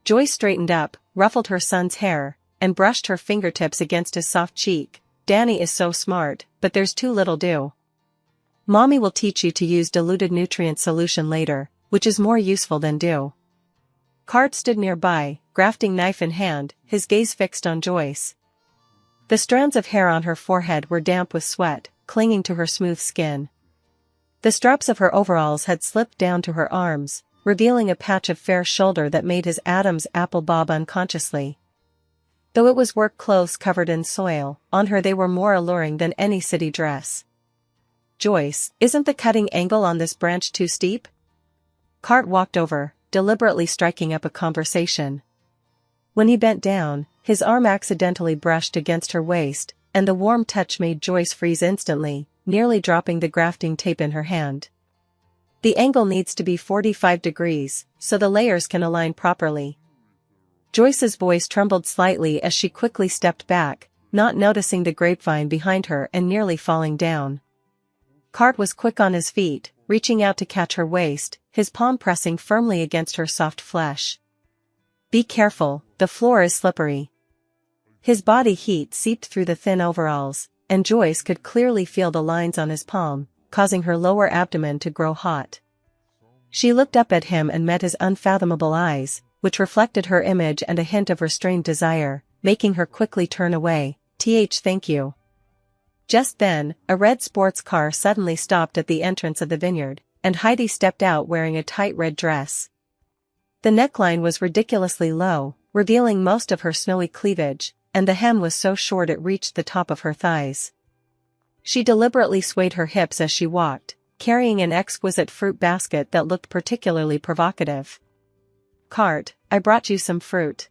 [SPEAKER 1] Joyce straightened up, ruffled her son's hair, and brushed her fingertips against his soft cheek. "Danny is so smart, but there's too little dew. Mommy will teach you to use diluted nutrient solution later, which is more useful than dew." Cart stood nearby, grafting knife in hand, his gaze fixed on Joyce. The strands of hair on her forehead were damp with sweat, clinging to her smooth skin. The straps of her overalls had slipped down to her arms, revealing a patch of fair shoulder that made his Adam's apple bob unconsciously. Though it was work clothes covered in soil, on her they were more alluring than any city dress. "Joyce, isn't the cutting angle on this branch too steep?" Cart walked over, deliberately striking up a conversation. When he bent down, his arm accidentally brushed against her waist, and the warm touch made Joyce freeze instantly, nearly dropping the grafting tape in her hand. "The angle needs to be 45 degrees, so the layers can align properly." Joyce's voice trembled slightly as she quickly stepped back, not noticing the grapevine behind her and nearly falling down. Cart was quick on his feet, reaching out to catch her waist, his palm pressing firmly against her soft flesh. "Be careful, the floor is slippery." His body heat seeped through the thin overalls, and Joyce could clearly feel the lines on his palm, causing her lower abdomen to grow hot. She looked up at him and met his unfathomable eyes, which reflected her image and a hint of restrained desire, making her quickly turn away. Thank you." Just then, a red sports car suddenly stopped at the entrance of the vineyard, and Heidi stepped out wearing a tight red dress. The neckline was ridiculously low, revealing most of her snowy cleavage, and the hem was so short it reached the top of her thighs. She deliberately swayed her hips as she walked, carrying an exquisite fruit basket that looked particularly provocative. "Cart, I brought you some fruit."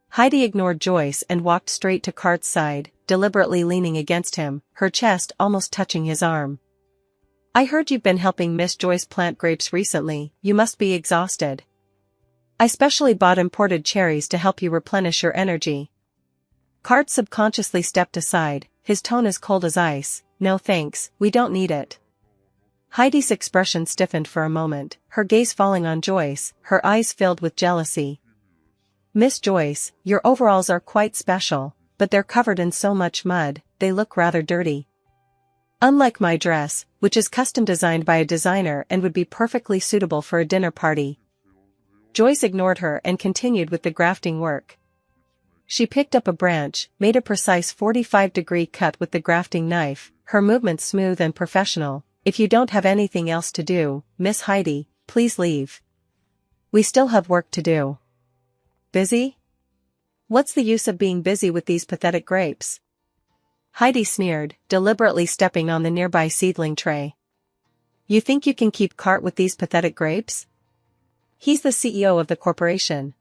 [SPEAKER 1] Heidi ignored Joyce and walked straight to Cart's side, deliberately leaning against him, her chest almost touching his arm. "I heard you've been helping Miss Joyce plant grapes recently, you must be exhausted. I specially bought imported cherries to help you replenish your energy." Cart subconsciously stepped aside, his tone as cold as ice. "No thanks, we don't need it." Heidi's expression stiffened for a moment, her gaze falling on Joyce, her eyes filled with jealousy. "Miss Joyce, your overalls are quite special, but they're covered in so much mud, they look rather dirty. Unlike my dress, which is custom designed by a designer and would be perfectly suitable for a dinner party." Joyce ignored her and continued with the grafting work. She picked up a branch, made a precise 45-degree cut with the grafting knife, her movements smooth and professional. "If you don't have anything else to do, Miss Heidi, please leave. We still have work to do." "Busy? What's the use of being busy with these pathetic grapes?" Heidi sneered, deliberately stepping on the nearby seedling tray. You think you can keep Cart with these pathetic grapes? He's the CEO of the corporation.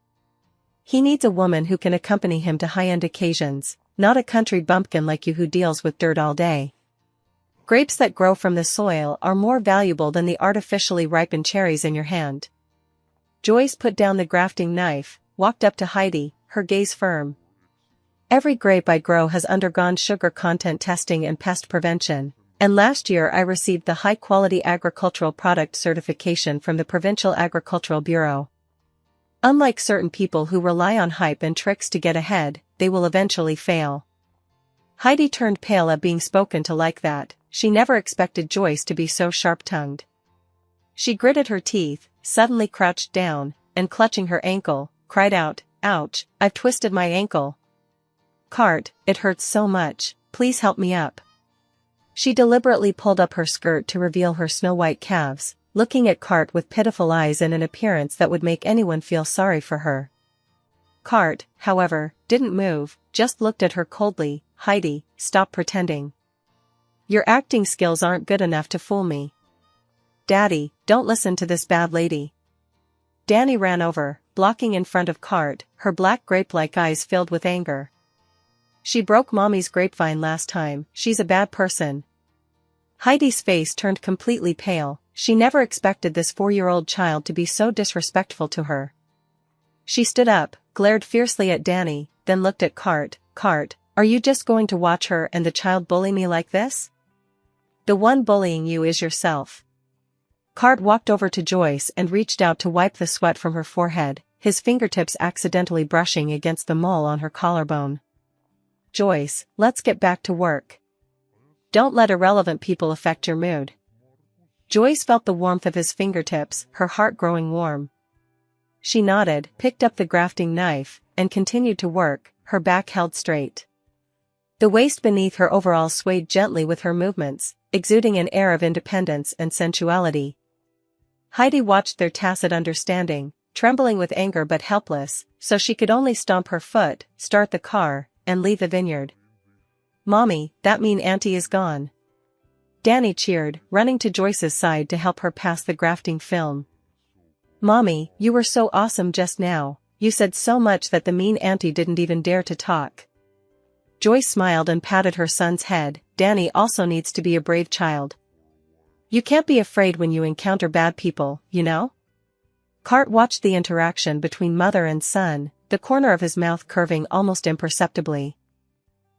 [SPEAKER 1] He needs a woman who can accompany him to high-end occasions, not a country bumpkin like you who deals with dirt all day. Grapes that grow from the soil are more valuable than the artificially ripened cherries in your hand. Joyce put down the grafting knife, walked up to Heidi, her gaze firm. Every grape I grow has undergone sugar content testing and pest prevention, and last year I received the high-quality agricultural product certification from the Provincial Agricultural Bureau. Unlike certain people who rely on hype and tricks to get ahead, they will eventually fail. Heidi turned pale at being spoken to like that. She never expected Joyce to be so sharp-tongued. She gritted her teeth, suddenly crouched down, and clutching her ankle, cried out, "Ouch, I've twisted my ankle. Cart, it hurts so much, please help me up." She deliberately pulled up her skirt to reveal her snow-white calves, looking at Cart with pitiful eyes and an appearance that would make anyone feel sorry for her. Cart, however, didn't move, just looked at her coldly. "Heidi, stop pretending. Your acting skills aren't good enough to fool me. Daddy, don't listen to this bad lady." Danny ran over, blocking in front of Cart, her black grape-like eyes filled with anger. "She broke Mommy's grapevine last time, she's a bad person." Heidi's face turned completely pale. She never expected this 4-year-old child to be so disrespectful to her. She stood up, glared fiercely at Danny, then looked at Cart. "Cart, are you just going to watch her and the child bully me like this? The one bullying you is yourself." Cart walked over to Joyce and reached out to wipe the sweat from her forehead, his fingertips accidentally brushing against the mole on her collarbone. "Joyce, let's get back to work. Don't let irrelevant people affect your mood." Joyce felt the warmth of his fingertips, her heart growing warm. She nodded, picked up the grafting knife, and continued to work, her back held straight. The waist beneath her overalls swayed gently with her movements, exuding an air of independence and sensuality. Heidi watched their tacit understanding, trembling with anger but helpless, so she could only stomp her foot, start the car, and leave the vineyard. "Mommy, that mean Auntie is gone." Danny cheered, running to Joyce's side to help her pass the grafting film. "Mommy, you were so awesome just now, you said so much that the mean auntie didn't even dare to talk." Joyce smiled and patted her son's head. "Danny also needs to be a brave child. You can't be afraid when you encounter bad people, you know?" Cart watched the interaction between mother and son, the corner of his mouth curving almost imperceptibly.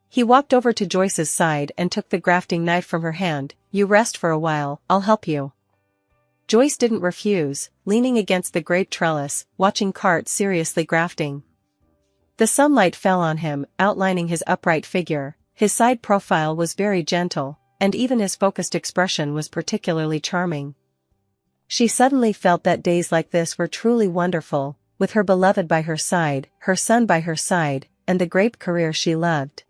[SPEAKER 1] He walked over to Joyce's side and took the grafting knife from her hand. "You rest for a while, I'll help you." Joyce didn't refuse, leaning against the grape trellis, watching Cart seriously grafting. The sunlight fell on him, outlining his upright figure. His side profile was very gentle, and even his focused expression was particularly charming. She suddenly felt that days like this were truly wonderful, with her beloved by her side, her son by her side, and the grape career she loved.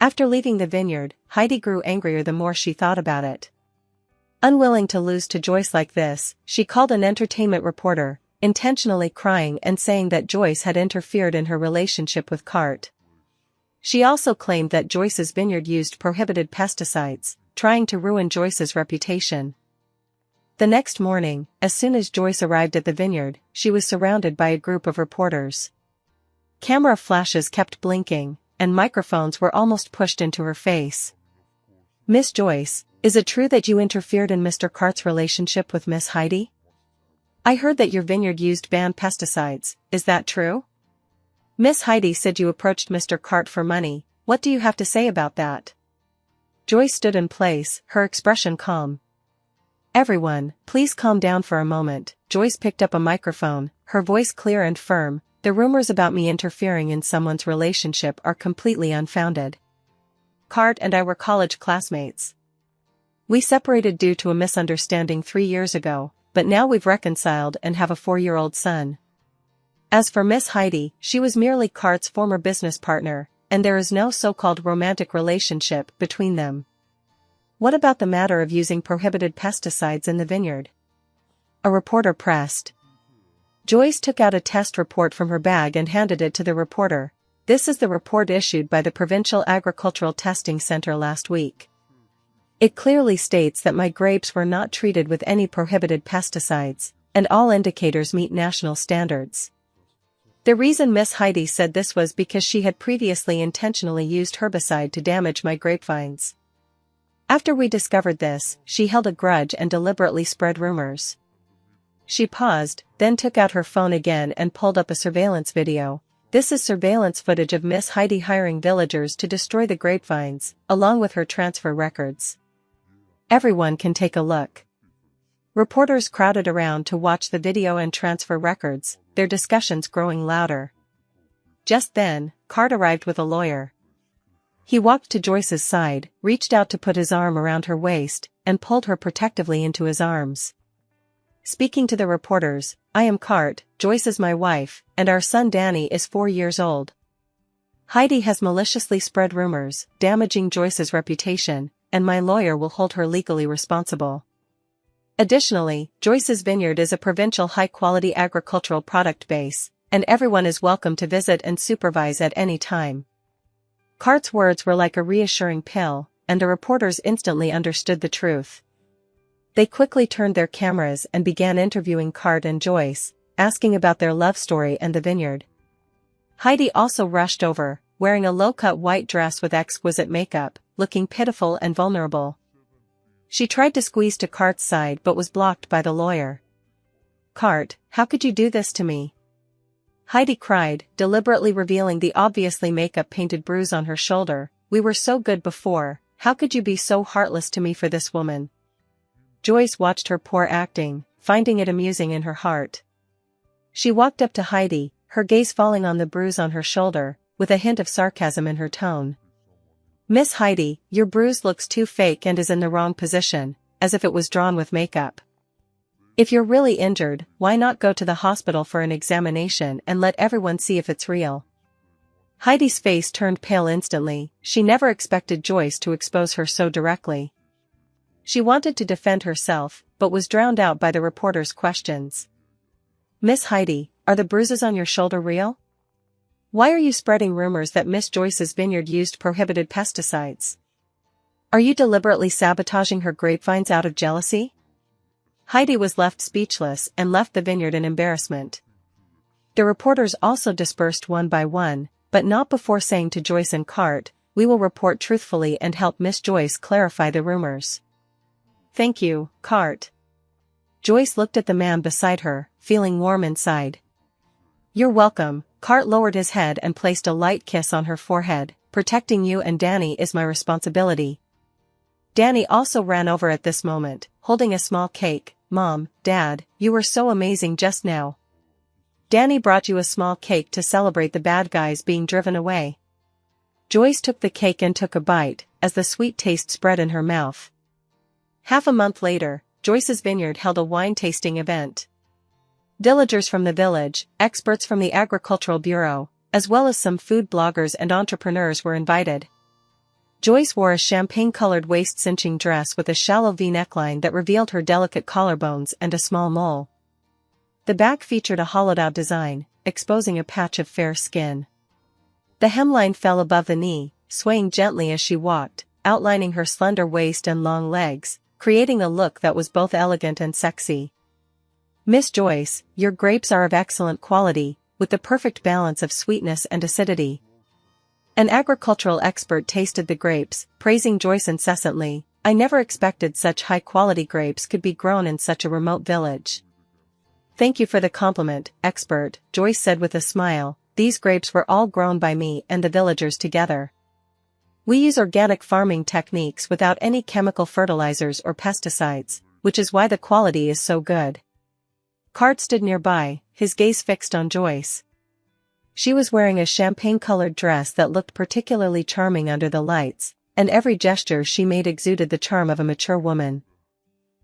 [SPEAKER 1] After leaving the vineyard, Heidi grew angrier the more she thought about it. Unwilling to lose to Joyce like this, she called an entertainment reporter, intentionally crying and saying that Joyce had interfered in her relationship with Cart. She also claimed that Joyce's vineyard used prohibited pesticides, trying to ruin Joyce's reputation. The next morning, as soon as Joyce arrived at the vineyard, she was surrounded by a group of reporters. Camera flashes kept blinking, and microphones were almost pushed into her face. "Miss Joyce, is it true that you interfered in Mr. Cart's relationship with Miss Heidi? I heard that your vineyard used banned pesticides, is that true? Miss Heidi said you approached Mr. Cart for money, what do you have to say about that?" Joyce stood in place, her expression calm. "Everyone, please calm down for a moment." Joyce picked up a microphone, her voice clear and firm. "The rumors about me interfering in someone's relationship are completely unfounded. Cart and I were college classmates. We separated due to a misunderstanding 3 years ago, but now we've reconciled and have a 4-year-old son. As for Miss Heidi, she was merely Cart's former business partner, and there is no so-called romantic relationship between them." "What about the matter of using prohibited pesticides in the vineyard?" a reporter pressed. Joyce took out a test report from her bag and handed it to the reporter. "This is the report issued by the Provincial Agricultural Testing Center last week. It clearly states that my grapes were not treated with any prohibited pesticides, and all indicators meet national standards. The reason Miss Heidi said this was because she had previously intentionally used herbicide to damage my grapevines. After we discovered this, she held a grudge and deliberately spread rumors. She paused, then took out her phone again and pulled up a surveillance video. This is surveillance footage of Miss Heidi hiring villagers to destroy the grapevines, along with her transfer records. Everyone can take a look. Reporters crowded around to watch the video and transfer records, their discussions growing louder. Just then, Cart arrived with a lawyer. He walked to Joyce's side, reached out to put his arm around her waist, and pulled her protectively into his arms. Speaking to the reporters, "I am Cart, Joyce is my wife, and our son Danny is 4 years old. Heidi has maliciously spread rumors, damaging Joyce's reputation, and my lawyer will hold her legally responsible. Additionally, Joyce's vineyard is a provincial high-quality agricultural product base, and everyone is welcome to visit and supervise at any time." Cart's words were like a reassuring pill, and the reporters instantly understood the truth. They quickly turned their cameras and began interviewing Cart and Joyce, asking about their love story and the vineyard. Heidi also rushed over, wearing a low-cut white dress with exquisite makeup, looking pitiful and vulnerable. She tried to squeeze to Cart's side but was blocked by the lawyer. "Cart, how could you do this to me?" Heidi cried, deliberately revealing the obviously makeup-painted bruise on her shoulder. "We were so good before, how could you be so heartless to me for this woman?" Joyce watched her poor acting, finding it amusing in her heart. She walked up to Heidi, her gaze falling on the bruise on her shoulder, with a hint of sarcasm in her tone. "Miss Heidi, your bruise looks too fake and is in the wrong position, as if it was drawn with makeup. If you're really injured, why not go to the hospital for an examination and let everyone see if it's real?" Heidi's face turned pale instantly. She never expected Joyce to expose her so directly. She wanted to defend herself, but was drowned out by the reporter's questions. "Miss Heidi, are the bruises on your shoulder real? Why are you spreading rumors that Miss Joyce's vineyard used prohibited pesticides? Are you deliberately sabotaging her grapevines out of jealousy?" Heidi was left speechless and left the vineyard in embarrassment. The reporters also dispersed one by one, but not before saying to Joyce and Cart, "We will report truthfully and help Miss Joyce clarify the rumors." "Thank you, Cart." Joyce looked at the man beside her, feeling warm inside. "You're welcome." Cart lowered his head and placed a light kiss on her forehead. "Protecting you and Danny is my responsibility." Danny also ran over at this moment, holding a small cake. "Mom, Dad, you were so amazing just now. Danny brought you a small cake to celebrate the bad guys being driven away." Joyce took the cake and took a bite, as the sweet taste spread in her mouth. Half a month later, Joyce's vineyard held a wine tasting event. Villagers from the village, experts from the Agricultural Bureau, as well as some food bloggers and entrepreneurs were invited. Joyce wore a champagne-colored waist-cinching dress with a shallow V neckline that revealed her delicate collarbones and a small mole. The back featured a hollowed-out design, exposing a patch of fair skin. The hemline fell above the knee, swaying gently as she walked, outlining her slender waist and long legs, creating a look that was both elegant and sexy. "Miss Joyce, your grapes are of excellent quality, with the perfect balance of sweetness and acidity." An agricultural expert tasted the grapes, praising Joyce incessantly. "I never expected such high-quality grapes could be grown in such a remote village." "Thank you for the compliment, expert," Joyce said with a smile. "These grapes were all grown by me and the villagers together. We use organic farming techniques without any chemical fertilizers or pesticides, which is why the quality is so good." Cart stood nearby, his gaze fixed on Joyce. She was wearing a champagne-colored dress that looked particularly charming under the lights, and every gesture she made exuded the charm of a mature woman.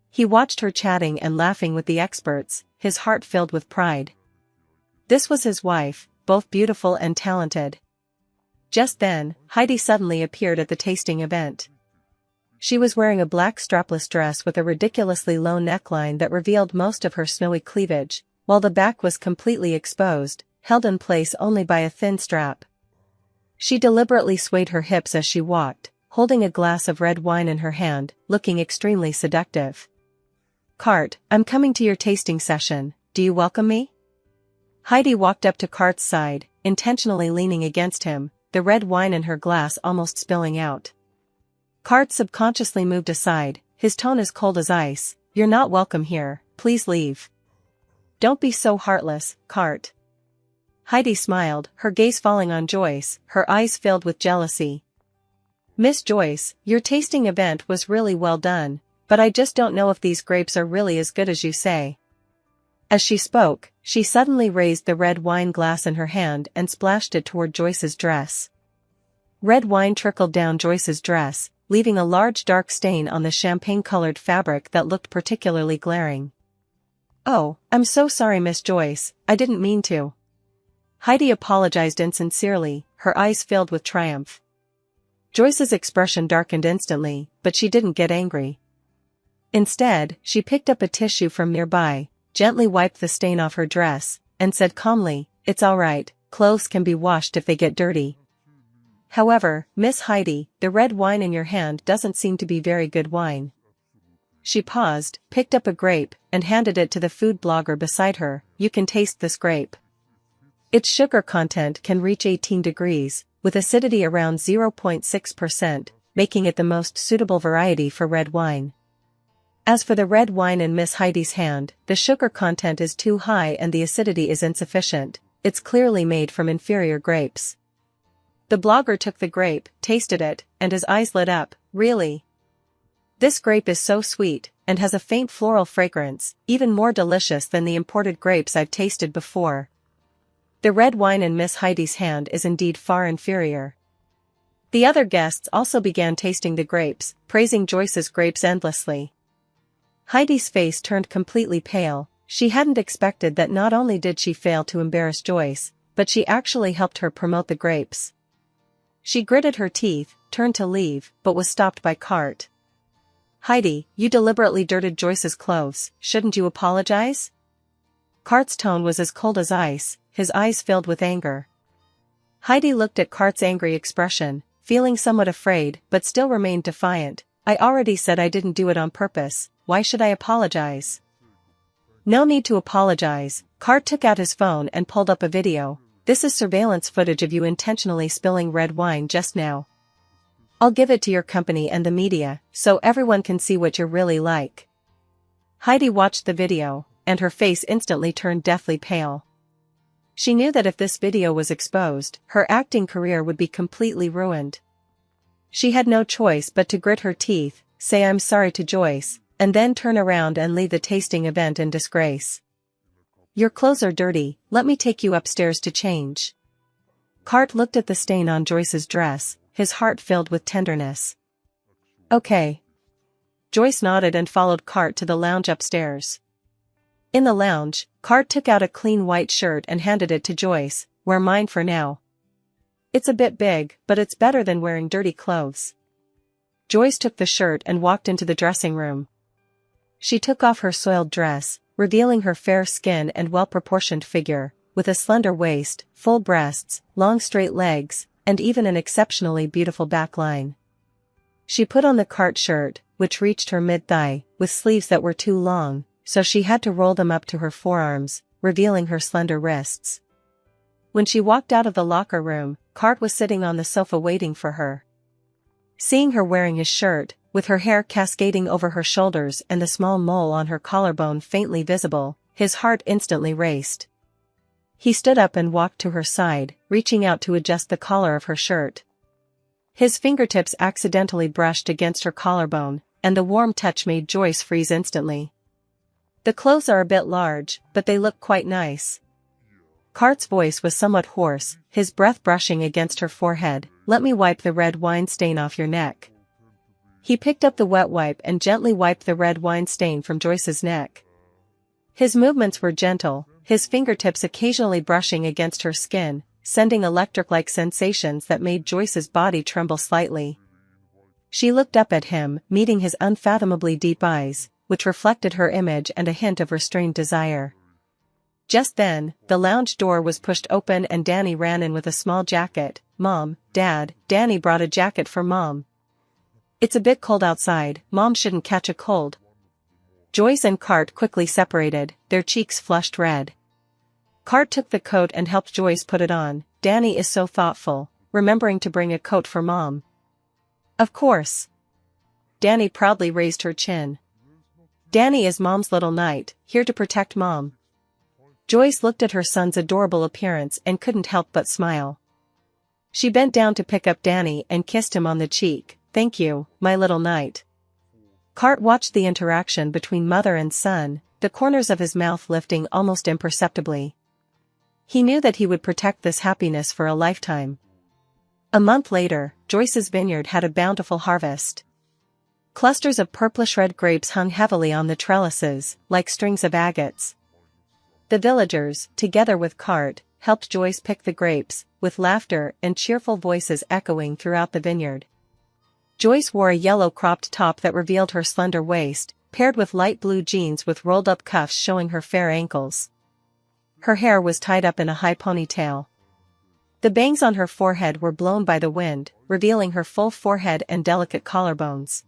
[SPEAKER 1] He watched her chatting and laughing with the experts, his heart filled with pride. This was his wife, both beautiful and talented. Just then, Heidi suddenly appeared at the tasting event. She was wearing a black strapless dress with a ridiculously low neckline that revealed most of her snowy cleavage, while the back was completely exposed, held in place only by a thin strap. She deliberately swayed her hips as she walked, holding a glass of red wine in her hand, looking extremely seductive. "Cart, I'm coming to your tasting session, do you welcome me?" Heidi walked up to Cart's side, intentionally leaning against him, the red wine in her glass almost spilling out. Cart subconsciously moved aside, his tone as cold as ice. "You're not welcome here, please leave." "Don't be so heartless, Cart." Heidi smiled, her gaze falling on Joyce, her eyes filled with jealousy. "Miss Joyce, your tasting event was really well done, but I just don't know if these grapes are really as good as you say." As she spoke, she suddenly raised the red wine glass in her hand and splashed it toward Joyce's dress. Red wine trickled down Joyce's dress, leaving a large dark stain on the champagne-colored fabric that looked particularly glaring. "Oh, I'm so sorry, Miss Joyce, I didn't mean to." Heidi apologized insincerely, her eyes filled with triumph. Joyce's expression darkened instantly, but she didn't get angry. Instead, she picked up a tissue from nearby, gently wiped the stain off her dress, and said calmly, "It's all right, clothes can be washed if they get dirty. However, Miss Heidi, the red wine in your hand doesn't seem to be very good wine." She paused, picked up a grape, and handed it to the food blogger beside her. "You can taste this grape. Its sugar content can reach 18 degrees, with acidity around 0.6%, making it the most suitable variety for red wine. As for the red wine in Miss Heidi's hand, the sugar content is too high and the acidity is insufficient, it's clearly made from inferior grapes." The blogger took the grape, tasted it, and his eyes lit up. "Really? This grape is so sweet, and has a faint floral fragrance, even more delicious than the imported grapes I've tasted before. The red wine in Miss Heidi's hand is indeed far inferior." The other guests also began tasting the grapes, praising Joyce's grapes endlessly. Heidi's face turned completely pale. She hadn't expected that not only did she fail to embarrass Joyce, but she actually helped her promote the grapes. She gritted her teeth, turned to leave, but was stopped by Cart. "Heidi, you deliberately dirted Joyce's clothes, shouldn't you apologize?" Cart's tone was as cold as ice, his eyes filled with anger. Heidi looked at Cart's angry expression, feeling somewhat afraid but still remained defiant. "I already said I didn't do it on purpose, why should I apologize?" "No need to apologize." Cart took out his phone and pulled up a video. "This is surveillance footage of you intentionally spilling red wine just now. I'll give it to your company and the media, so everyone can see what you're really like." Heidi watched the video, and her face instantly turned deathly pale. She knew that if this video was exposed, her acting career would be completely ruined. She had no choice but to grit her teeth, say "I'm sorry" to Joyce, and then turn around and leave the tasting event in disgrace. "Your clothes are dirty, let me take you upstairs to change." Cart looked at the stain on Joyce's dress, his heart filled with tenderness. "Okay." Joyce nodded and followed Cart to the lounge upstairs. In the lounge, Cart took out a clean white shirt and handed it to Joyce. "Wear mine for now. It's a bit big, but it's better than wearing dirty clothes." Joyce took the shirt and walked into the dressing room. She took off her soiled dress, revealing her fair skin and well-proportioned figure, with a slender waist, full breasts, long straight legs, and even an exceptionally beautiful back line. She put on the Cart shirt, which reached her mid-thigh, with sleeves that were too long, so she had to roll them up to her forearms, revealing her slender wrists. When she walked out of the locker room, Cart was sitting on the sofa waiting for her. Seeing her wearing his shirt, with her hair cascading over her shoulders and the small mole on her collarbone faintly visible, his heart instantly raced. He stood up and walked to her side, reaching out to adjust the collar of her shirt. His fingertips accidentally brushed against her collarbone, and the warm touch made Joyce freeze instantly. "The clothes are a bit large, but they look quite nice." Cart's voice was somewhat hoarse, his breath brushing against her forehead. "Let me wipe the red wine stain off your neck." He picked up the wet wipe and gently wiped the red wine stain from Joyce's neck. His movements were gentle, his fingertips occasionally brushing against her skin, sending electric-like sensations that made Joyce's body tremble slightly. She looked up at him, meeting his unfathomably deep eyes, which reflected her image and a hint of restrained desire. Just then, the lounge door was pushed open and Danny ran in with a small jacket. "Mom, Dad, Danny brought a jacket for Mom." It's a bit cold outside, Mom shouldn't catch a cold. Joyce and Cart quickly separated, their cheeks flushed red. Cart took the coat and helped Joyce put it on. Danny is so thoughtful, remembering to bring a coat for Mom. Of course. Danny proudly raised her chin. Danny is Mom's little knight, here to protect Mom. Joyce looked at her son's adorable appearance and couldn't help but smile. She bent down to pick up Danny and kissed him on the cheek. Thank you, my little knight. Cart watched the interaction between mother and son, the corners of his mouth lifting almost imperceptibly. He knew that he would protect this happiness for a lifetime. A month later, Joyce's vineyard had a bountiful harvest. Clusters of purplish-red grapes hung heavily on the trellises, like strings of agates. The villagers, together with Cart, helped Joyce pick the grapes, with laughter and cheerful voices echoing throughout the vineyard. Joyce wore a yellow cropped top that revealed her slender waist, paired with light blue jeans with rolled-up cuffs showing her fair ankles. Her hair was tied up in a high ponytail. The bangs on her forehead were blown by the wind, revealing her full forehead and delicate collarbones.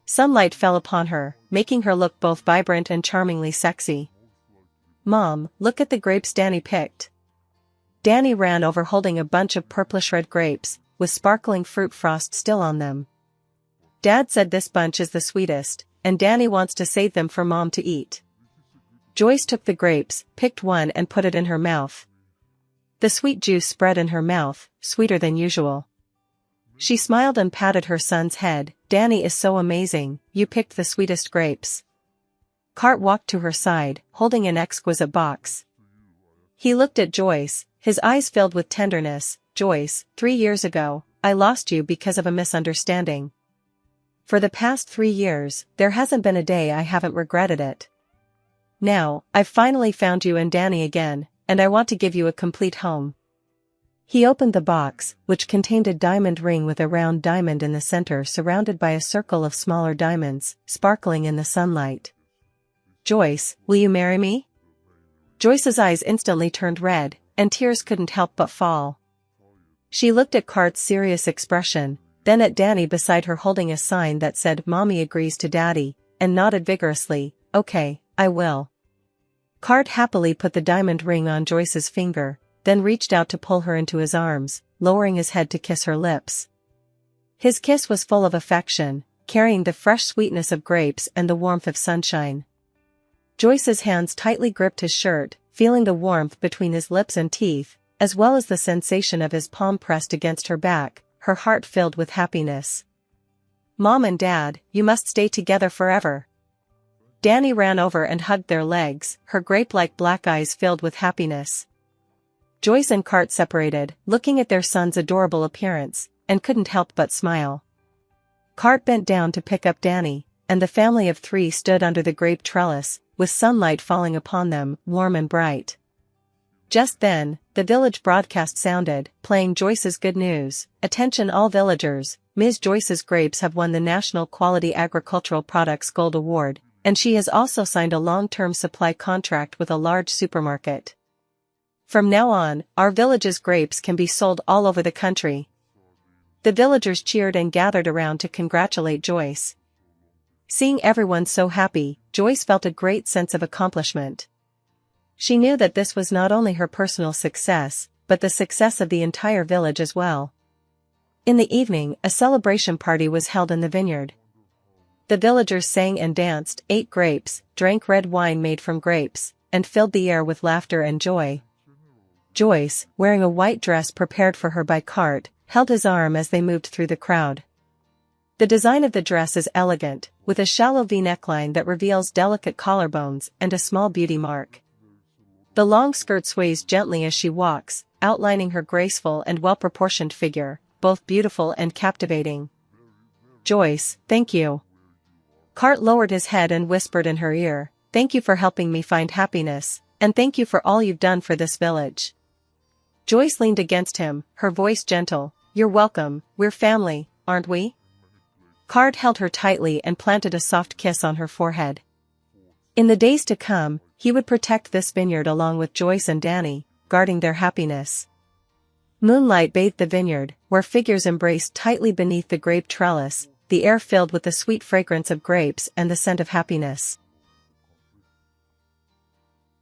[SPEAKER 1] Sunlight fell upon her, making her look both vibrant and charmingly sexy. Mom, look at the grapes Danny picked. Danny ran over holding a bunch of purplish-red grapes, with sparkling fruit frost still on them. Dad said this bunch is the sweetest, and Danny wants to save them for Mom to eat. Joyce took the grapes, picked one and put it in her mouth. The sweet juice spread in her mouth, sweeter than usual. She smiled and patted her son's head. Danny is so amazing, you picked the sweetest grapes. Cart walked to her side, holding an exquisite box. He looked at Joyce, his eyes filled with tenderness. Joyce, 3 years ago, I lost you because of a misunderstanding. For the past 3 years, there hasn't been a day I haven't regretted it. Now, I've finally found you and Danny again, and I want to give you a complete home. He opened the box, which contained a diamond ring with a round diamond in the center surrounded by a circle of smaller diamonds, sparkling in the sunlight. Joyce, will you marry me? Joyce's eyes instantly turned red, and tears couldn't help but fall. She looked at Cart's serious expression, then at Danny beside her holding a sign that said Mommy agrees to Daddy, and nodded vigorously. Okay, I will. Cart happily put the diamond ring on Joyce's finger, then reached out to pull her into his arms, lowering his head to kiss her lips. His kiss was full of affection, carrying the fresh sweetness of grapes and the warmth of sunshine. Joyce's hands tightly gripped his shirt, feeling the warmth between his lips and teeth, as well as the sensation of his palm pressed against her back, her heart filled with happiness. Mom and Dad, you must stay together forever. Danny ran over and hugged their legs, her grape-like black eyes filled with happiness. Joyce and Cart separated, looking at their son's adorable appearance, and couldn't help but smile. Cart bent down to pick up Danny, and the family of 3 stood under the grape trellis, with sunlight falling upon them, warm and bright. Just then, the village broadcast sounded, playing Joyce's good news. Attention all villagers, Ms. Joyce's grapes have won the National Quality Agricultural Products Gold Award, and she has also signed a long-term supply contract with a large supermarket. From now on, our village's grapes can be sold all over the country. The villagers cheered and gathered around to congratulate Joyce. Seeing everyone so happy, Joyce felt a great sense of accomplishment. She knew that this was not only her personal success, but the success of the entire village as well. In the evening, a celebration party was held in the vineyard. The villagers sang and danced, ate grapes, drank red wine made from grapes, and filled the air with laughter and joy. Joyce, wearing a white dress prepared for her by Cart, held his arm as they moved through the crowd. The design of the dress is elegant, with a shallow V neckline that reveals delicate collarbones and a small beauty mark. The long skirt sways gently as she walks, outlining her graceful and well-proportioned figure, both beautiful and captivating. Joyce, thank you. Cart lowered his head and whispered in her ear, thank you for helping me find happiness, and thank you for all you've done for this village. Joyce leaned against him, her voice gentle, you're welcome, we're family, aren't we? Cart held her tightly and planted a soft kiss on her forehead. In the days to come, he would protect this vineyard along with Joyce and Danny, guarding their happiness. Moonlight bathed the vineyard, where figures embraced tightly beneath the grape trellis, the air filled with the sweet fragrance of grapes and the scent of happiness.